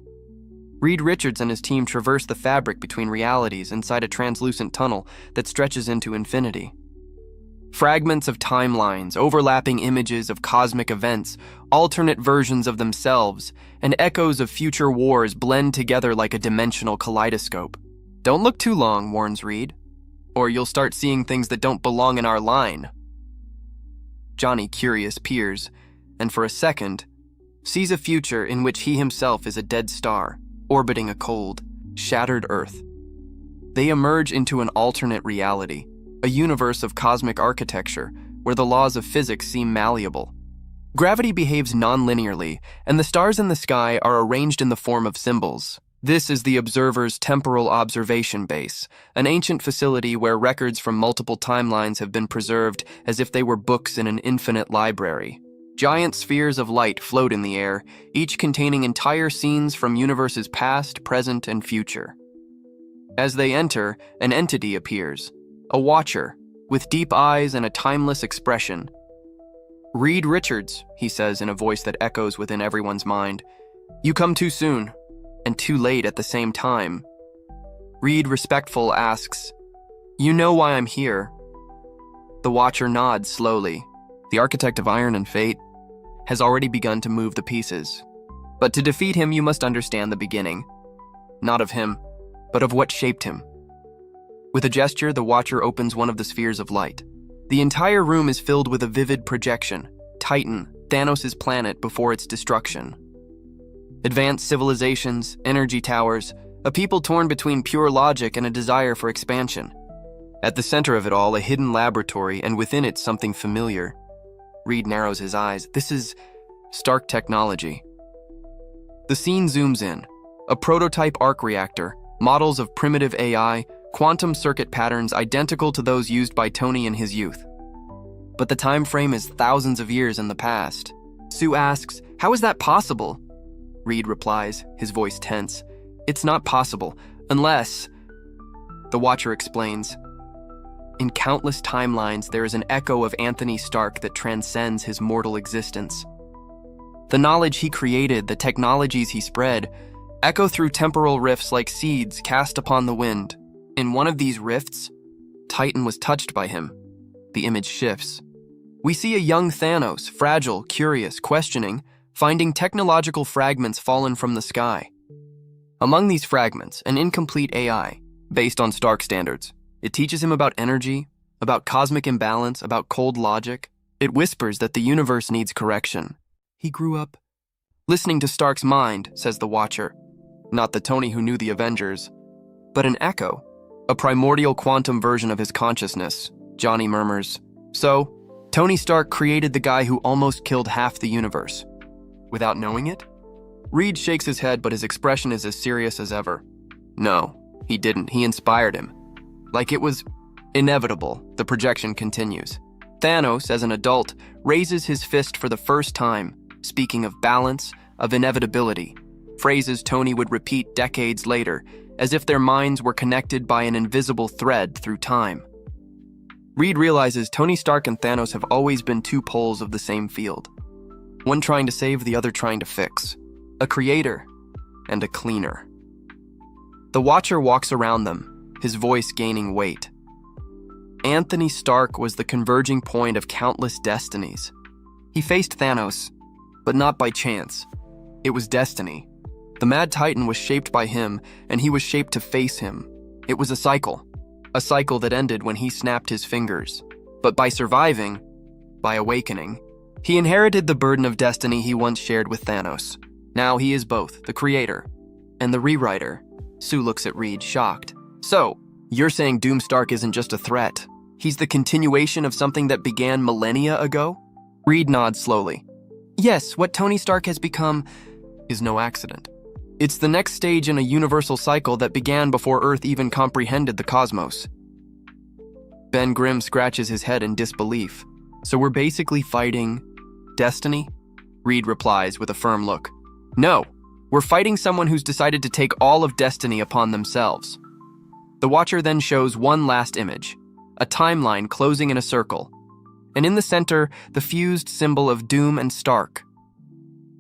Reed Richards and his team traverse the fabric between realities inside a translucent tunnel that stretches into infinity. Fragments of timelines, overlapping images of cosmic events, alternate versions of themselves, and echoes of future wars blend together like a dimensional kaleidoscope. Don't look too long, warns Reed, or you'll start seeing things that don't belong in our line. Johnny, curious, peers, and for a second, sees a future in which he himself is a dead star, orbiting a cold, shattered Earth. They emerge into an alternate reality, a universe of cosmic architecture where the laws of physics seem malleable. Gravity behaves non-linearly, and the stars in the sky are arranged in the form of symbols. This is the Observer's temporal observation base, an ancient facility where records from multiple timelines have been preserved as if they were books in an infinite library. Giant spheres of light float in the air, each containing entire scenes from universes past, present, and future. As they enter, an entity appears, a watcher, with deep eyes and a timeless expression. Reed Richards, he says in a voice that echoes within everyone's mind. You come too soon, and too late at the same time. Reed, respectful, asks, You know why I'm here? The watcher nods slowly. The architect of iron and fate has already begun to move the pieces. But to defeat him, you must understand the beginning. Not of him, but of what shaped him. With a gesture, the watcher opens one of the spheres of light. The entire room is filled with a vivid projection, Titan, Thanos' planet before its destruction. Advanced civilizations, energy towers, a people torn between pure logic and a desire for expansion. At the center of it all, a hidden laboratory, and within it something familiar. Reed narrows his eyes. This is Stark technology. The scene zooms in. A prototype arc reactor, models of primitive AI, quantum circuit patterns identical to those used by Tony in his youth. But the time frame is thousands of years in the past. Sue asks, How is that possible? Reed replies, his voice tense, It's not possible, unless... The Watcher explains, In countless timelines, there is an echo of Anthony Stark that transcends his mortal existence. The knowledge he created, the technologies he spread, echo through temporal rifts like seeds cast upon the wind. In one of these rifts, Titan was touched by him. The image shifts. We see a young Thanos, fragile, curious, questioning, finding technological fragments fallen from the sky. Among these fragments, an incomplete AI, based on Stark standards. It teaches him about energy, about cosmic imbalance, about cold logic. It whispers that the universe needs correction. He grew up listening to Stark's mind, says the Watcher. Not the Tony who knew the Avengers, but an echo. A primordial quantum version of his consciousness, Johnny murmurs. So, Tony Stark created the guy who almost killed half the universe. Without knowing it? Reed shakes his head, but his expression is as serious as ever. No, he didn't. He inspired him. Like it was inevitable, the projection continues. Thanos, as an adult, raises his fist for the first time, speaking of balance, of inevitability, phrases Tony would repeat decades later, as if their minds were connected by an invisible thread through time. Reed realizes Tony Stark and Thanos have always been two poles of the same field. One trying to save, the other trying to fix. A creator and a cleaner. The Watcher walks around them, his voice gaining weight. Anthony Stark was the converging point of countless destinies. He faced Thanos, but not by chance. It was destiny. The Mad Titan was shaped by him, and he was shaped to face him. It was a cycle that ended when he snapped his fingers. But by surviving, by awakening, he inherited the burden of destiny he once shared with Thanos. Now he is both the creator and the rewriter. Sue looks at Reed, shocked. So, you're saying Doom Stark isn't just a threat? He's the continuation of something that began millennia ago? Reed nods slowly. Yes, what Tony Stark has become is no accident. It's the next stage in a universal cycle that began before Earth even comprehended the cosmos. Ben Grimm scratches his head in disbelief. So we're basically fighting destiny? Reed replies with a firm look. No, we're fighting someone who's decided to take all of destiny upon themselves. The Watcher then shows one last image, a timeline closing in a circle, and in the center, the fused symbol of Doom and Stark.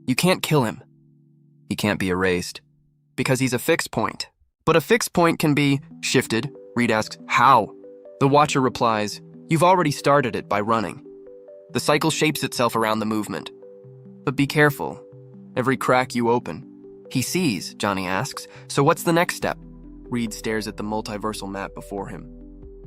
You can't kill him. He can't be erased, because he's a fixed point. But a fixed point can be shifted. Reed asks, how? The Watcher replies, you've already started it by running. The cycle shapes itself around the movement. But be careful. Every crack you open. He sees, Johnny asks, so what's the next step? Reed stares at the multiversal map before him.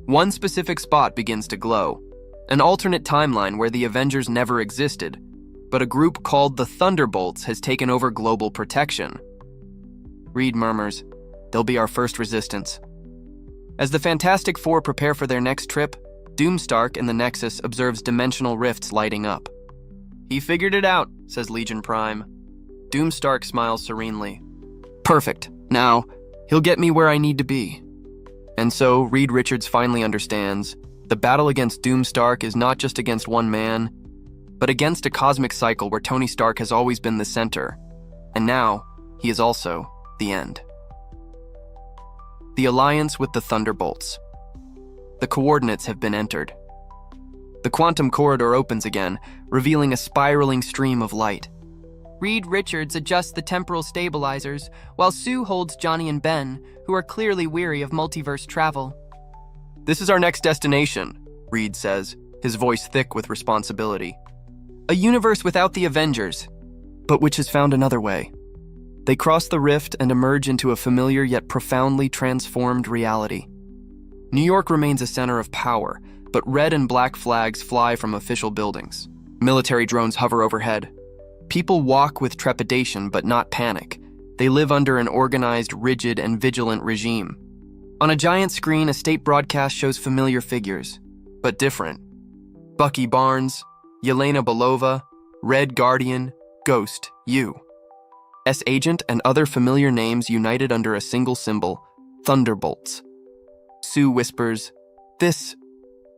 One specific spot begins to glow. An alternate timeline where the Avengers never existed, but a group called the Thunderbolts has taken over global protection. Reed murmurs, they'll be our first resistance. As the Fantastic Four prepare for their next trip, Doomstark in the Nexus observes dimensional rifts lighting up. He figured it out, says Legion Prime. Doomstark smiles serenely. Perfect. Now, he'll get me where I need to be. And so, Reed Richards finally understands, the battle against Doomstark is not just against one man, but against a cosmic cycle where Tony Stark has always been the center. And now, he is also the end. The alliance with the Thunderbolts. The coordinates have been entered. The quantum corridor opens again, revealing a spiraling stream of light. Reed Richards adjusts the temporal stabilizers, while Sue holds Johnny and Ben, who are clearly weary of multiverse travel. This is our next destination, Reed says, his voice thick with responsibility. A universe without the Avengers, but which has found another way. They cross the rift and emerge into a familiar yet profoundly transformed reality. New York remains a center of power, but red and black flags fly from official buildings. Military drones hover overhead. People walk with trepidation but not panic. They live under an organized, rigid, and vigilant regime. On a giant screen, a state broadcast shows familiar figures, but different. Bucky Barnes, Yelena Belova, Red Guardian, Ghost, you. S-Agent and other familiar names united under a single symbol, Thunderbolts. Sue whispers, this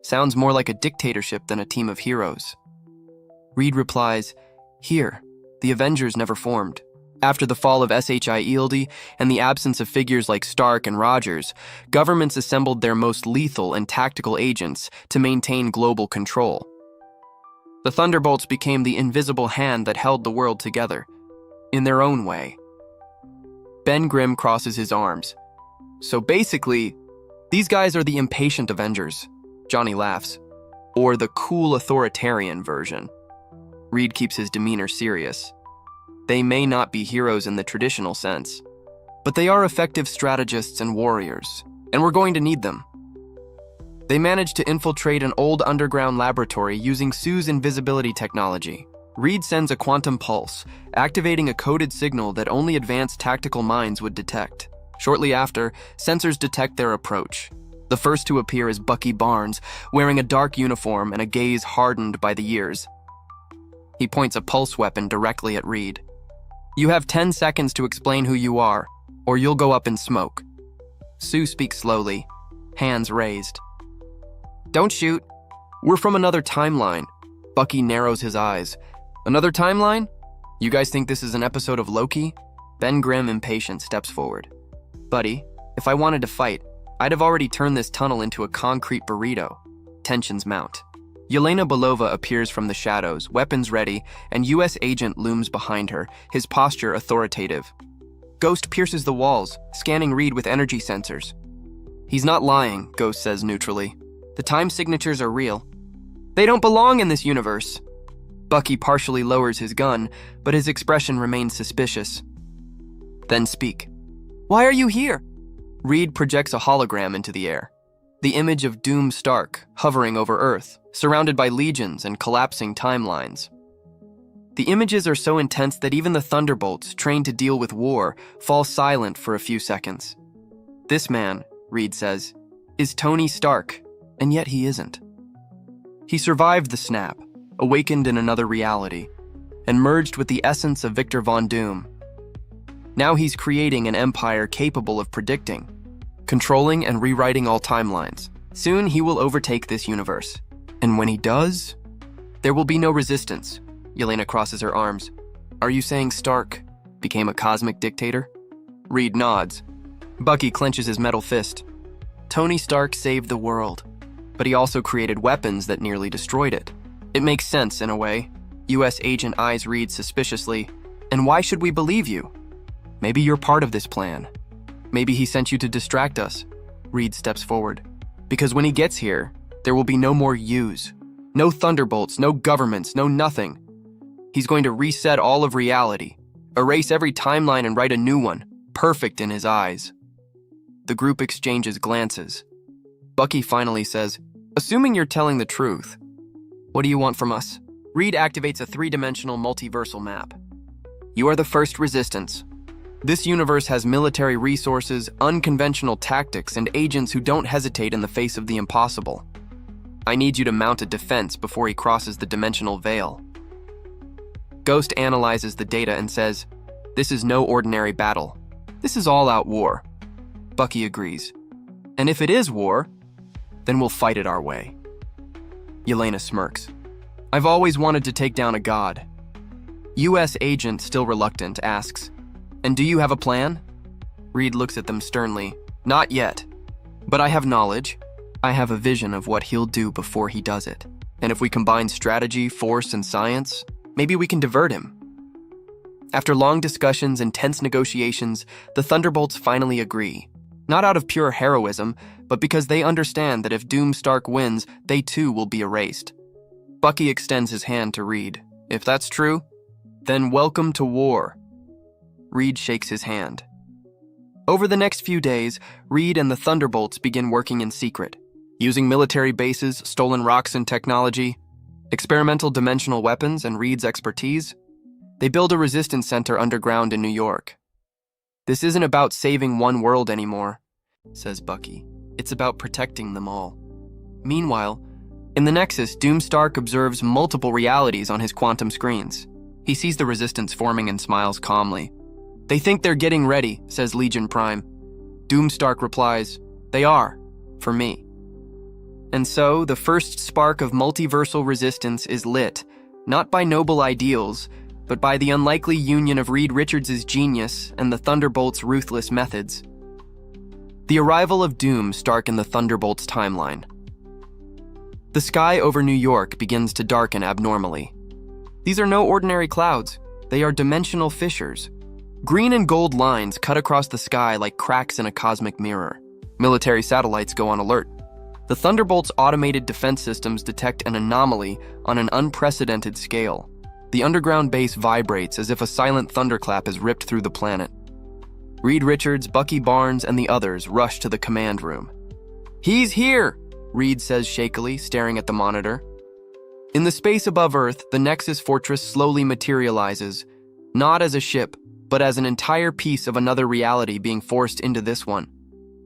sounds more like a dictatorship than a team of heroes. Reed replies, here, the Avengers never formed. After the fall of SHIELD and the absence of figures like Stark and Rogers, governments assembled their most lethal and tactical agents to maintain global control. The Thunderbolts became the invisible hand that held the world together, in their own way. Ben Grimm crosses his arms. So basically, these guys are the impatient Avengers. Johnny laughs. Or the cool authoritarian version. Reed keeps his demeanor serious. They may not be heroes in the traditional sense, but they are effective strategists and warriors, and we're going to need them. They managed to infiltrate an old underground laboratory using Sue's invisibility technology. Reed sends a quantum pulse, activating a coded signal that only advanced tactical minds would detect. Shortly after, sensors detect their approach. The first to appear is Bucky Barnes, wearing a dark uniform and a gaze hardened by the years. He points a pulse weapon directly at Reed. You have 10 seconds to explain who you are, or you'll go up in smoke. Sue speaks slowly, hands raised. Don't shoot. We're from another timeline. Bucky narrows his eyes. Another timeline? You guys think this is an episode of Loki? Ben Grimm, impatient, steps forward. Buddy, if I wanted to fight, I'd have already turned this tunnel into a concrete burrito. Tensions mount. Yelena Belova appears from the shadows, weapons ready, and U.S. agent looms behind her, his posture authoritative. Ghost pierces the walls, scanning Reed with energy sensors. He's not lying, Ghost says neutrally. The time signatures are real. They don't belong in this universe. Bucky partially lowers his gun, but his expression remains suspicious. Then speak. Why are you here? Reed projects a hologram into the air. The image of Doom Stark, hovering over Earth, surrounded by legions and collapsing timelines. The images are so intense that even the Thunderbolts, trained to deal with war, fall silent for a few seconds. This man, Reed says, is Tony Stark, and yet he isn't. He survived the snap, awakened in another reality, and merged with the essence of Victor Von Doom. Now he's creating an empire capable of predicting, controlling and rewriting all timelines. Soon he will overtake this universe. And when he does, there will be no resistance. Yelena crosses her arms. Are you saying Stark became a cosmic dictator? Reed nods. Bucky clenches his metal fist. Tony Stark saved the world, but he also created weapons that nearly destroyed it. It makes sense in a way. U.S. agent eyes Reed suspiciously. And why should we believe you? Maybe you're part of this plan. Maybe he sent you to distract us. Reed steps forward. Because when he gets here, there will be no more yous. No Thunderbolts, no governments, no nothing. He's going to reset all of reality, erase every timeline and write a new one, perfect in his eyes. The group exchanges glances. Bucky finally says, assuming you're telling the truth, what do you want from us? Reed activates a three-dimensional multiversal map. You are the first resistance. This universe has military resources, unconventional tactics, and agents who don't hesitate in the face of the impossible. I need you to mount a defense before he crosses the dimensional veil. Ghost analyzes the data and says, this is no ordinary battle. This is all-out war. Bucky agrees. And if it is war, then we'll fight it our way. Yelena smirks. I've always wanted to take down a god. U.S. agent, still reluctant, asks, and do you have a plan? Reed looks at them sternly. Not yet. But I have knowledge. I have a vision of what he'll do before he does it. And if we combine strategy, force, and science, maybe we can divert him. After long discussions and tense negotiations, the Thunderbolts finally agree. Not out of pure heroism, but because they understand that if Doom Stark wins, they too will be erased. Bucky extends his hand to Reed. If that's true, then welcome to war. Reed shakes his hand. Over the next few days, Reed and the Thunderbolts begin working in secret, using military bases, stolen rocks and technology, experimental dimensional weapons, and Reed's expertise. They build a resistance center underground in New York. This isn't about saving one world anymore, says Bucky. It's about protecting them all. Meanwhile, in the Nexus, Doom Stark observes multiple realities on his quantum screens. He sees the resistance forming and smiles calmly. They think they're getting ready, says Legion Prime. Doom Stark replies, they are, for me. And so, the first spark of multiversal resistance is lit, not by noble ideals, but by the unlikely union of Reed Richards' genius and the Thunderbolts' ruthless methods. The arrival of Doom Stark in the Thunderbolts' timeline. The sky over New York begins to darken abnormally. These are no ordinary clouds. They are dimensional fissures. Green and gold lines cut across the sky like cracks in a cosmic mirror. Military satellites go on alert. The Thunderbolts' automated defense systems detect an anomaly on an unprecedented scale. The underground base vibrates as if a silent thunderclap has ripped through the planet. Reed Richards, Bucky Barnes, and the others rush to the command room. He's here, Reed says shakily, staring at the monitor. In the space above Earth, the Nexus Fortress slowly materializes, not as a ship, but as an entire piece of another reality being forced into this one.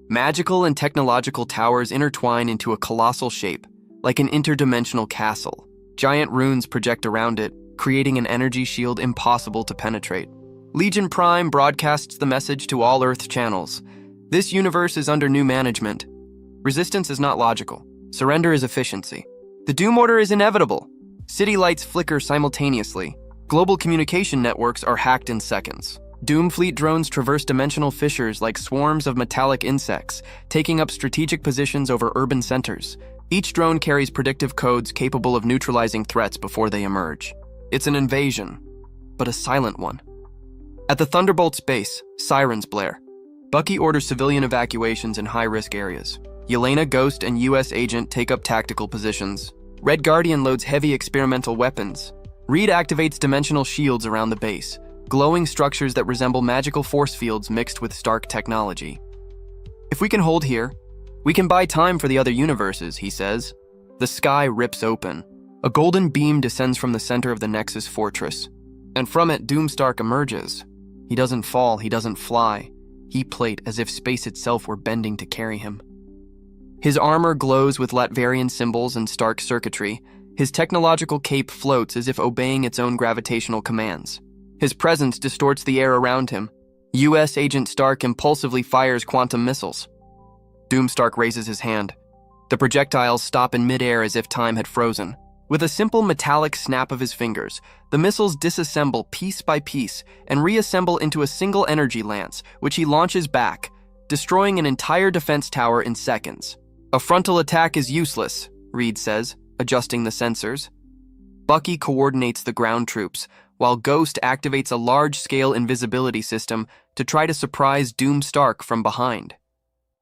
Magical and technological towers intertwine into a colossal shape, like an interdimensional castle. Giant runes project around it, creating an energy shield impossible to penetrate. Legion Prime broadcasts the message to all Earth channels. This universe is under new management. Resistance is not logical. Surrender is efficiency. The Doom Order is inevitable. City lights flicker simultaneously. Global communication networks are hacked in seconds. Doom Fleet drones traverse dimensional fissures like swarms of metallic insects, taking up strategic positions over urban centers. Each drone carries predictive codes capable of neutralizing threats before they emerge. It's an invasion, but a silent one. At the Thunderbolt's base, sirens blare. Bucky orders civilian evacuations in high-risk areas. Yelena, Ghost, and US Agent take up tactical positions. Red Guardian loads heavy experimental weapons. Reed activates dimensional shields around the base, glowing structures that resemble magical force fields mixed with Stark technology. If we can hold here, we can buy time for the other universes, he says. The sky rips open. A golden beam descends from the center of the Nexus fortress, and from it Doomstark emerges. He doesn't fall, he doesn't fly. He plate as if space itself were bending to carry him. His armor glows with Latvarian symbols and Stark circuitry. His technological cape floats as if obeying its own gravitational commands. His presence distorts the air around him. US Agent Stark impulsively fires quantum missiles. Doomstark raises his hand. The projectiles stop in midair as if time had frozen. With a simple metallic snap of his fingers, the missiles disassemble piece by piece and reassemble into a single energy lance, which he launches back, destroying an entire defense tower in seconds. A frontal attack is useless, Reed says, adjusting the sensors. Bucky coordinates the ground troops, while Ghost activates a large-scale invisibility system to try to surprise Doomstark from behind.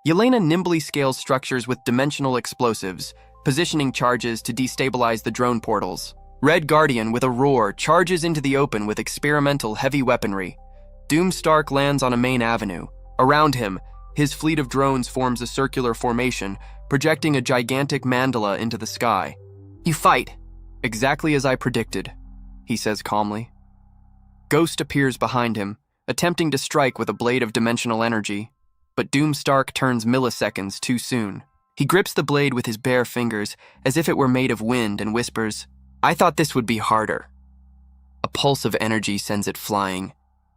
Yelena nimbly scales structures with dimensional explosives, positioning charges to destabilize the drone portals. Red Guardian, with a roar, charges into the open with experimental heavy weaponry. Doomstark lands on a main avenue. Around him, his fleet of drones forms a circular formation, projecting a gigantic mandala into the sky. "You fight, exactly as I predicted," he says calmly. Ghost appears behind him, attempting to strike with a blade of dimensional energy, but Doomstark turns milliseconds too soon. He grips the blade with his bare fingers, as if it were made of wind, and whispers, "I thought this would be harder." A pulse of energy sends it flying,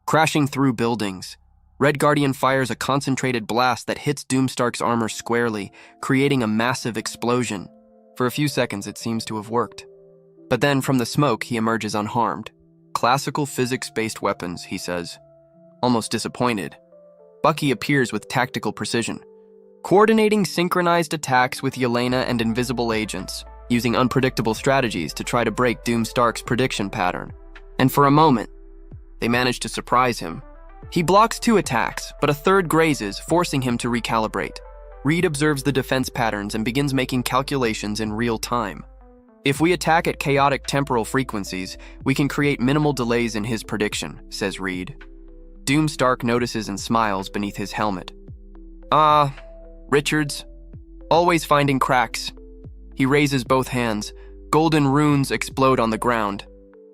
crashing through buildings. Red Guardian fires a concentrated blast that hits Doomstark's armor squarely, creating a massive explosion. For a few seconds, it seems to have worked. But then, from the smoke, he emerges unharmed. "Classical physics-based weapons," he says, almost disappointed. Bucky appears with tactical precision, coordinating synchronized attacks with Yelena and invisible agents, using unpredictable strategies to try to break Doomstark's prediction pattern. And for a moment, they manage to surprise him. He blocks 2 attacks, but a third grazes, forcing him to recalibrate. Reed observes the defense patterns and begins making calculations in real time. "If we attack at chaotic temporal frequencies, we can create minimal delays in his prediction," says Reed. Doomstark notices and smiles beneath his helmet. Richards, always finding cracks." He raises both hands. Golden runes explode on the ground.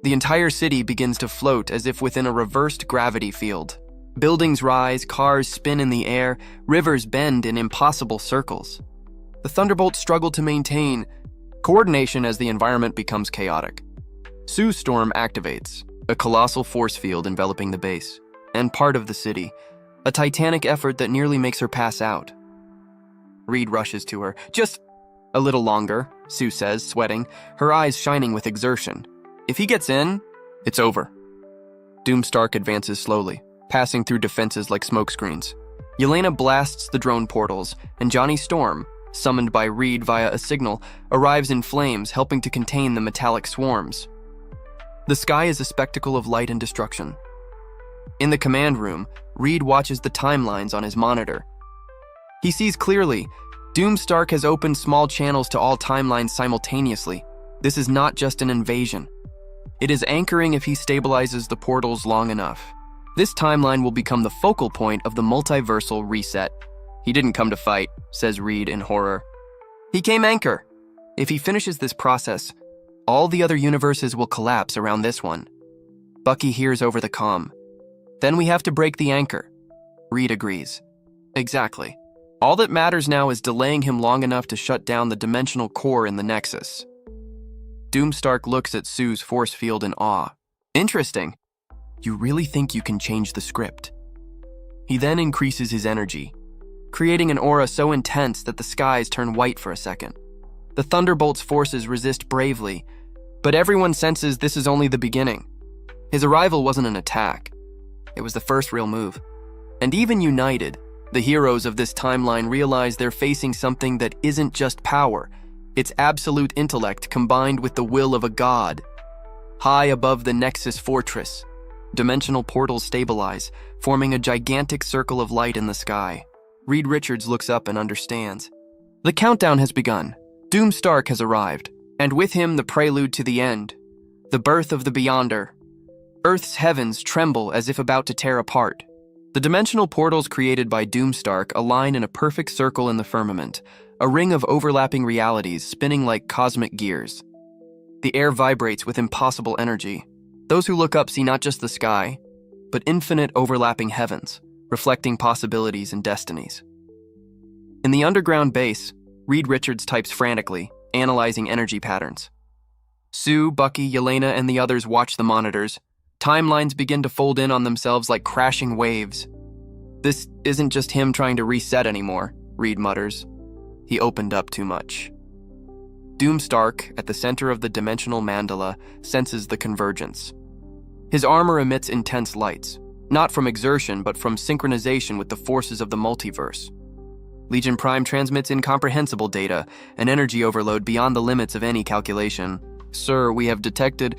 The entire city begins to float as if within a reversed gravity field. Buildings rise, cars spin in the air, rivers bend in impossible circles. The Thunderbolts struggle to maintain coordination as the environment becomes chaotic. Sue's storm activates, a colossal force field enveloping the base and part of the city, a titanic effort that nearly makes her pass out. Reed rushes to her. "Just a little longer," Sue says, sweating, her eyes shining with exertion. "If he gets in, it's over." Doomstark advances slowly, passing through defenses like smokescreens. Yelena blasts the drone portals, and Johnny Storm, summoned by Reed via a signal, arrives in flames, helping to contain the metallic swarms. The sky is a spectacle of light and destruction. In the command room, Reed watches the timelines on his monitor. He sees clearly, Doomstark has opened small channels to all timelines simultaneously. This is not just an invasion. It is anchoring if he stabilizes the portals long enough. This timeline will become the focal point of the multiversal reset. "He didn't come to fight," says Reed in horror. "He came anchor. If he finishes this process, all the other universes will collapse around this one." Bucky hears over the comm. "Then we have to break the anchor." Reed agrees. "Exactly. All that matters now is delaying him long enough to shut down the dimensional core in the Nexus." Doomstark looks at Sue's force field in awe. "Interesting. You really think you can change the script?" He then increases his energy, creating an aura so intense that the skies turn white for a second. The Thunderbolt's forces resist bravely, but everyone senses this is only the beginning. His arrival wasn't an attack. It was the first real move. And even united, the heroes of this timeline realize they're facing something that isn't just power. It's absolute intellect combined with the will of a god. High above the Nexus Fortress, dimensional portals stabilize, forming a gigantic circle of light in the sky. Reed Richards looks up and understands. The countdown has begun. Doom Stark has arrived, and with him the prelude to the end, the birth of the Beyonder. Earth's heavens tremble as if about to tear apart. The dimensional portals created by Doom Stark align in a perfect circle in the firmament, a ring of overlapping realities spinning like cosmic gears. The air vibrates with impossible energy. Those who look up see not just the sky, but infinite overlapping heavens, reflecting possibilities and destinies. In the underground base, Reed Richards types frantically, analyzing energy patterns. Sue, Bucky, Yelena, and the others watch the monitors. Timelines begin to fold in on themselves like crashing waves. This isn't just him trying to reset anymore, Reed mutters. He opened up too much. Doom Stark, at the center of the dimensional mandala, senses the convergence. His armor emits intense lights, not from exertion but from synchronization with the forces of the multiverse. Legion Prime transmits incomprehensible data, an energy overload beyond the limits of any calculation. Sir, we have detected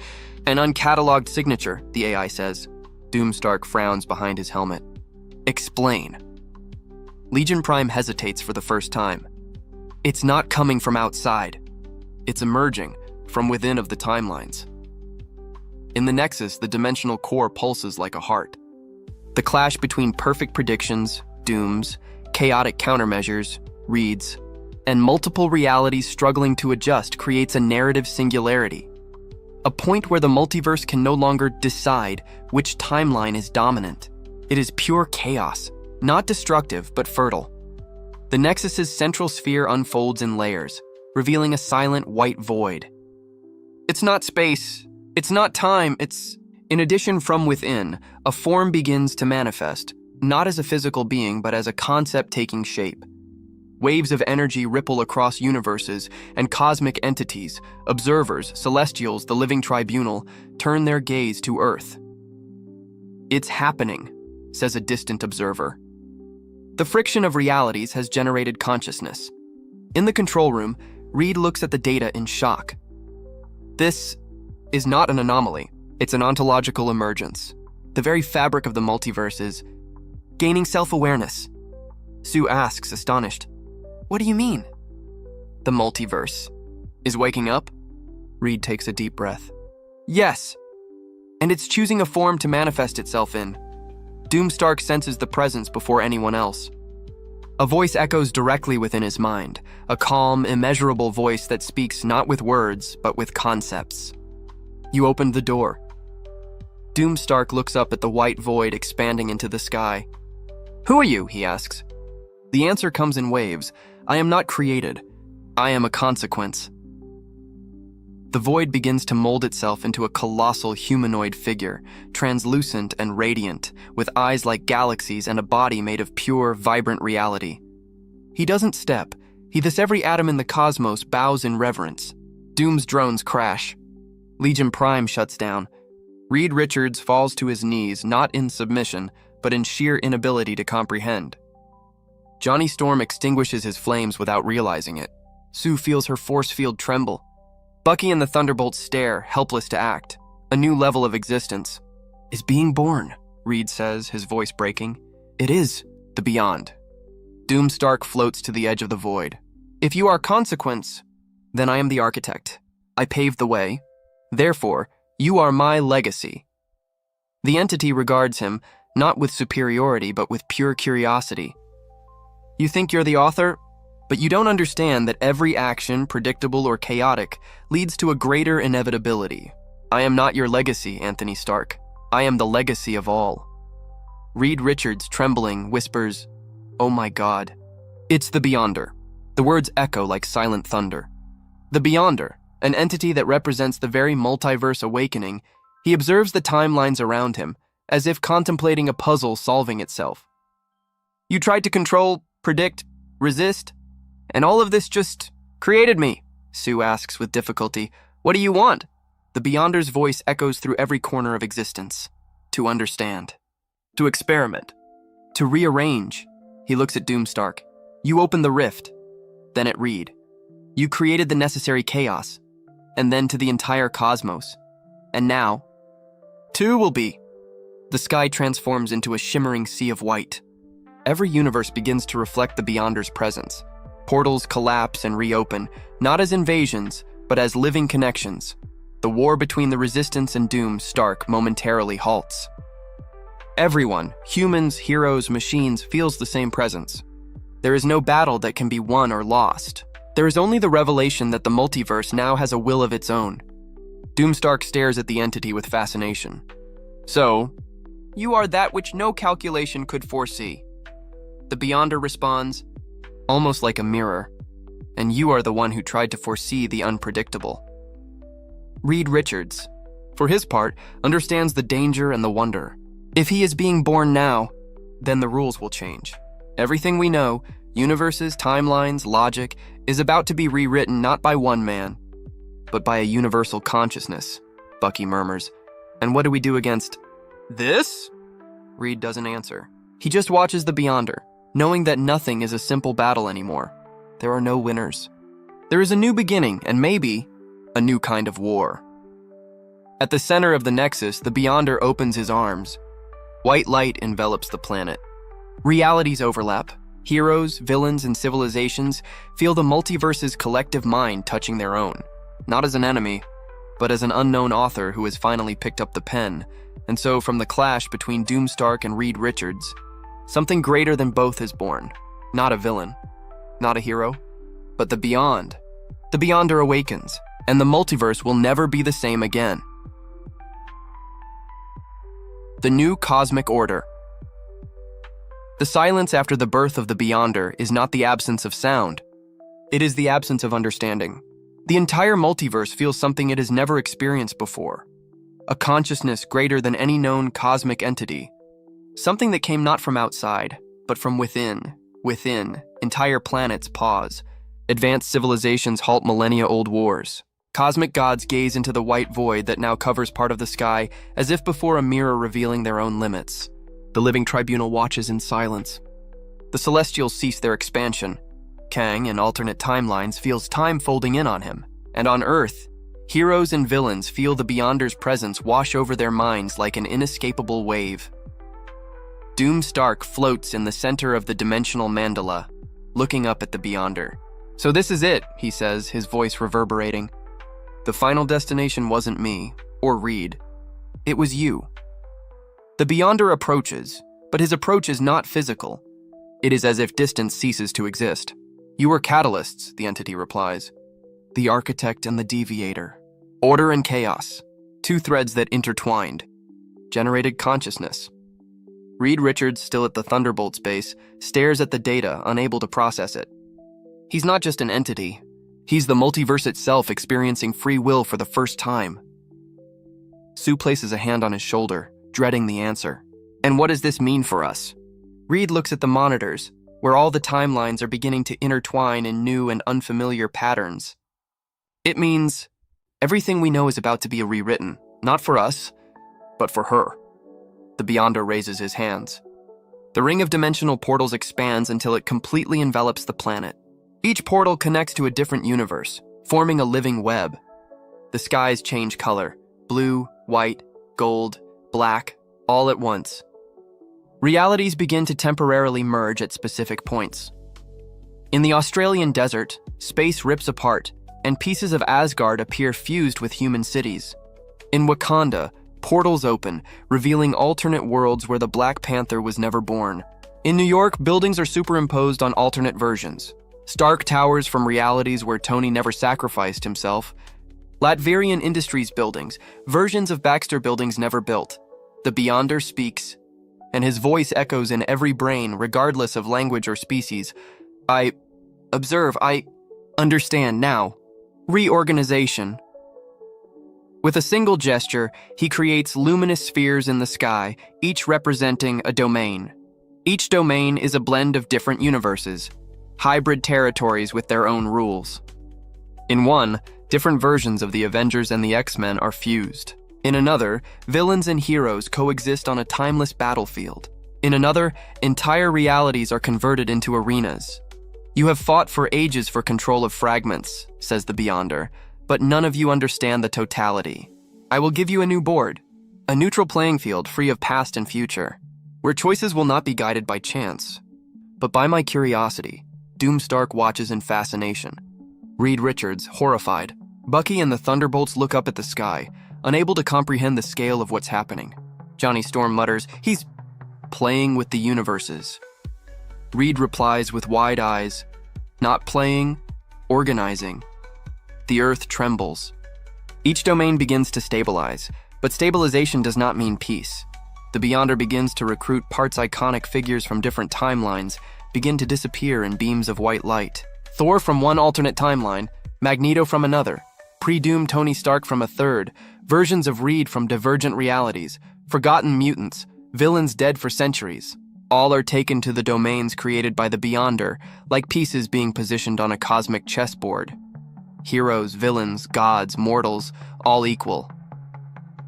an uncatalogued signature, the AI says. Doom Stark frowns behind his helmet. Explain. Legion Prime hesitates for the first time. It's not coming from outside. It's emerging from within of the timelines. In the Nexus, the dimensional core pulses like a heart. The clash between perfect predictions, dooms, chaotic countermeasures, reads, and multiple realities struggling to adjust creates a narrative singularity. A point where the multiverse can no longer decide which timeline is dominant. It is pure chaos, not destructive but fertile. The Nexus's central sphere unfolds in layers, revealing a silent white void. It's not space, it's not time, it's... In addition, from within, a form begins to manifest, not as a physical being, but as a concept taking shape. Waves of energy ripple across universes, and cosmic entities, observers, celestials, the living tribunal, turn their gaze to Earth. It's happening, says a distant observer. The friction of realities has generated consciousness. In the control room, Reed looks at the data in shock. This is not an anomaly. It's an ontological emergence. The very fabric of the multiverse is gaining self-awareness. Sue asks, astonished, "What do you mean?" The multiverse is waking up? Reed takes a deep breath. Yes, and it's choosing a form to manifest itself in. Doom Stark senses the presence before anyone else. A voice echoes directly within his mind, a calm, immeasurable voice that speaks not with words, but with concepts. You opened the door. Doom Stark looks up at the white void expanding into the sky. Who are you? He asks. The answer comes in waves. I am not created. I am a consequence. The void begins to mold itself into a colossal humanoid figure, translucent and radiant, with eyes like galaxies and a body made of pure, vibrant reality. He doesn't step. Thus every atom in the cosmos bows in reverence. Doom's drones crash. Legion Prime shuts down. Reed Richards falls to his knees, not in submission, but in sheer inability to comprehend. Johnny Storm extinguishes his flames without realizing it. Sue feels her force field tremble. Bucky and the Thunderbolts stare, helpless to act. A new level of existence is being born, Reed says, his voice breaking. It is the beyond. Doom Stark floats to the edge of the void. If you are consequence, then I am the architect. I paved the way. Therefore, you are my legacy. The entity regards him, not with superiority, but with pure curiosity. You think you're the author? But you don't understand that every action, predictable or chaotic, leads to a greater inevitability. I am not your legacy, Anthony Stark. I am the legacy of all. Reed Richards, trembling, whispers, "Oh my God." It's the Beyonder. The words echo like silent thunder. The Beyonder, an entity that represents the very multiverse awakening, he observes the timelines around him, as if contemplating a puzzle solving itself. You tried to control, predict, resist, and all of this just created me, Sue asks with difficulty. What do you want? The Beyonder's voice echoes through every corner of existence. To understand. To experiment. To rearrange. He looks at Doomstark. You opened the rift. Then at Reed. You created the necessary chaos. And then to the entire cosmos. And now, 2 will be. The sky transforms into a shimmering sea of white. Every universe begins to reflect the Beyonder's presence. Portals collapse and reopen, not as invasions, but as living connections. The war between the Resistance and Doomstark momentarily halts. Everyone, humans, heroes, machines, feels the same presence. There is no battle that can be won or lost. There is only the revelation that the multiverse now has a will of its own. Doomstark stares at the entity with fascination. So, you are that which no calculation could foresee. The Beyonder responds, almost like a mirror, and you are the one who tried to foresee the unpredictable. Reed Richards, for his part, understands the danger and the wonder. If he is being born now, then the rules will change. Everything we know, universes, timelines, logic, is about to be rewritten not by one man, but by a universal consciousness, Bucky murmurs. And what do we do against this? Reed doesn't answer. He just watches the Beyonder, knowing that nothing is a simple battle anymore. There are no winners. There is a new beginning, and maybe a new kind of war. At the center of the Nexus, the Beyonder opens his arms. White light envelops the planet. Realities overlap. Heroes, villains, and civilizations feel the multiverse's collective mind touching their own. Not as an enemy, but as an unknown author who has finally picked up the pen. And so, from the clash between Doomstark and Reed Richards, something greater than both is born. Not a villain, not a hero, but the Beyond. The Beyonder awakens, and the multiverse will never be the same again. The new cosmic order. The silence after the birth of the Beyonder is not the absence of sound. It is the absence of understanding. The entire multiverse feels something it has never experienced before. A consciousness greater than any known cosmic entity. Something that came not from outside, but from within. Within, entire planets pause. Advanced civilizations halt millennia-old wars. Cosmic gods gaze into the white void that now covers part of the sky, as if before a mirror revealing their own limits. The living tribunal watches in silence. The Celestials cease their expansion. Kang, in alternate timelines, feels time folding in on him. And on Earth, heroes and villains feel the Beyonder's presence wash over their minds like an inescapable wave. Doomstark floats in the center of the dimensional mandala, looking up at the Beyonder. So this is it, he says, his voice reverberating. The final destination wasn't me, or Reed. It was you. The Beyonder approaches, but his approach is not physical. It is as if distance ceases to exist. You were catalysts, the entity replies. The architect and the deviator. Order and chaos. Two threads that intertwined. Generated consciousness. Reed Richards, still at the Thunderbolt's base, stares at the data, unable to process it. He's not just an entity. He's the multiverse itself experiencing free will for the first time. Sue places a hand on his shoulder, dreading the answer. And what does this mean for us? Reed looks at the monitors, where all the timelines are beginning to intertwine in new and unfamiliar patterns. It means everything we know is about to be rewritten, not for us, but for her. The Beyonder raises his hands. The ring of dimensional portals expands until it completely envelops the planet. Each portal connects to a different universe, forming a living web. The skies change color, blue, white, gold, black, all at once. Realities begin to temporarily merge at specific points. In the Australian desert, space rips apart, and pieces of Asgard appear fused with human cities. In Wakanda, portals open, revealing alternate worlds where the Black Panther was never born. In New York, buildings are superimposed on alternate versions. Stark towers from realities where Tony never sacrificed himself. Latverian Industries buildings, versions of Baxter buildings never built. The Beyonder speaks, and his voice echoes in every brain, regardless of language or species. I understand now. Reorganization. With a single gesture, he creates luminous spheres in the sky, each representing a domain. Each domain is a blend of different universes, hybrid territories with their own rules. In one, different versions of the Avengers and the X-Men are fused. In another, villains and heroes coexist on a timeless battlefield. In another, entire realities are converted into arenas. You have fought for ages for control of fragments, says the Beyonder, but none of you understand the totality. I will give you a new board, a neutral playing field free of past and future, where choices will not be guided by chance, but by my curiosity. Doomstark watches in fascination. Reed Richards, horrified. Bucky and the Thunderbolts look up at the sky, unable to comprehend the scale of what's happening. Johnny Storm mutters, "He's playing with the universes." Reed replies with wide eyes, "Not playing, organizing." The earth trembles. Each domain begins to stabilize, but stabilization does not mean peace. The Beyonder begins to recruit parts. Iconic figures from different timelines begin to disappear in beams of white light. Thor from one alternate timeline, Magneto from another, pre-doomed Tony Stark from a third, versions of Reed from divergent realities, forgotten mutants, villains dead for centuries. All are taken to the domains created by the Beyonder, like pieces being positioned on a cosmic chessboard. Heroes, villains, gods, mortals, all equal.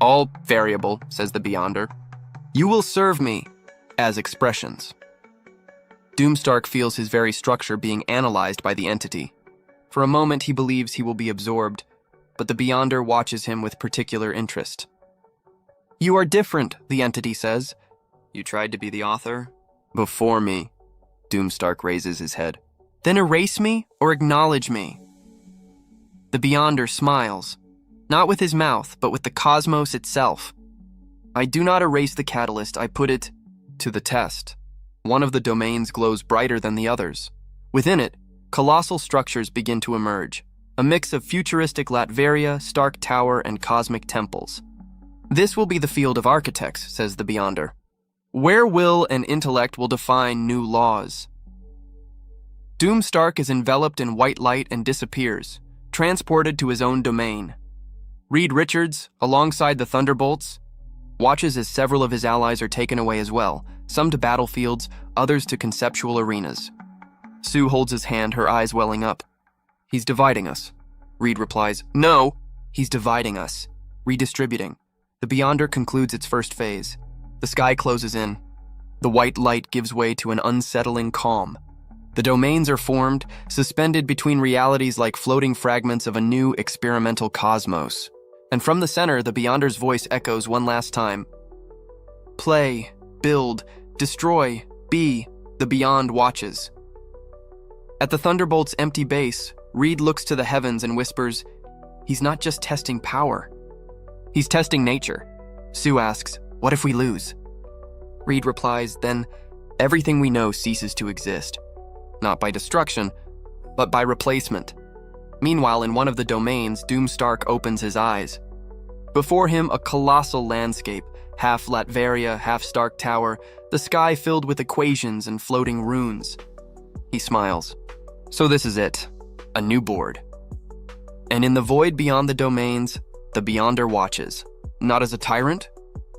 All variable, says the Beyonder. You will serve me as expressions. Doomstark feels his very structure being analyzed by the entity. For a moment, he believes he will be absorbed, but the Beyonder watches him with particular interest. You are different, the entity says. You tried to be the author? Before me. Doomstark raises his head. Then erase me or acknowledge me. The Beyonder smiles, not with his mouth, but with the cosmos itself. I do not erase the catalyst, I put it to the test. One of the domains glows brighter than the others. Within it, colossal structures begin to emerge, a mix of futuristic Latveria, Stark Tower, and cosmic temples. This will be the field of architects, says the Beyonder, where will and intellect will define new laws. Doomstark is enveloped in white light and disappears, transported to his own domain. Reed Richards, alongside the Thunderbolts, watches as several of his allies are taken away as well, some to battlefields, others to conceptual arenas. Sue holds his hand, her eyes welling up. He's dividing us. Reed replies, No, he's dividing us, redistributing. The Beyonder concludes its first phase. The sky closes in. The white light gives way to an unsettling calm. The domains are formed, suspended between realities like floating fragments of a new experimental cosmos. And from the center, the Beyonder's voice echoes one last time. Play, build, destroy, be, the Beyond watches. At the Thunderbolt's empty base, Reed looks to the heavens and whispers, he's not just testing power. He's testing nature. Sue asks, what if we lose? Reed replies, then everything we know ceases to exist. Not by destruction, but by replacement. Meanwhile, in one of the domains, Doomstark opens his eyes. Before him, a colossal landscape, half Latveria, half Stark Tower, the sky filled with equations and floating runes. He smiles. So this is it, a new board. And in the void beyond the domains, the Beyonder watches, not as a tyrant,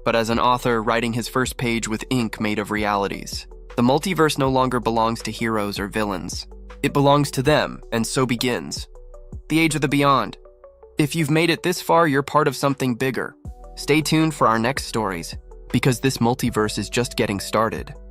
but as an author writing his first page with ink made of realities. The multiverse no longer belongs to heroes or villains. It belongs to them, and so begins the Age of the Beyond. If you've made it this far, you're part of something bigger. Stay tuned for our next stories, because this multiverse is just getting started.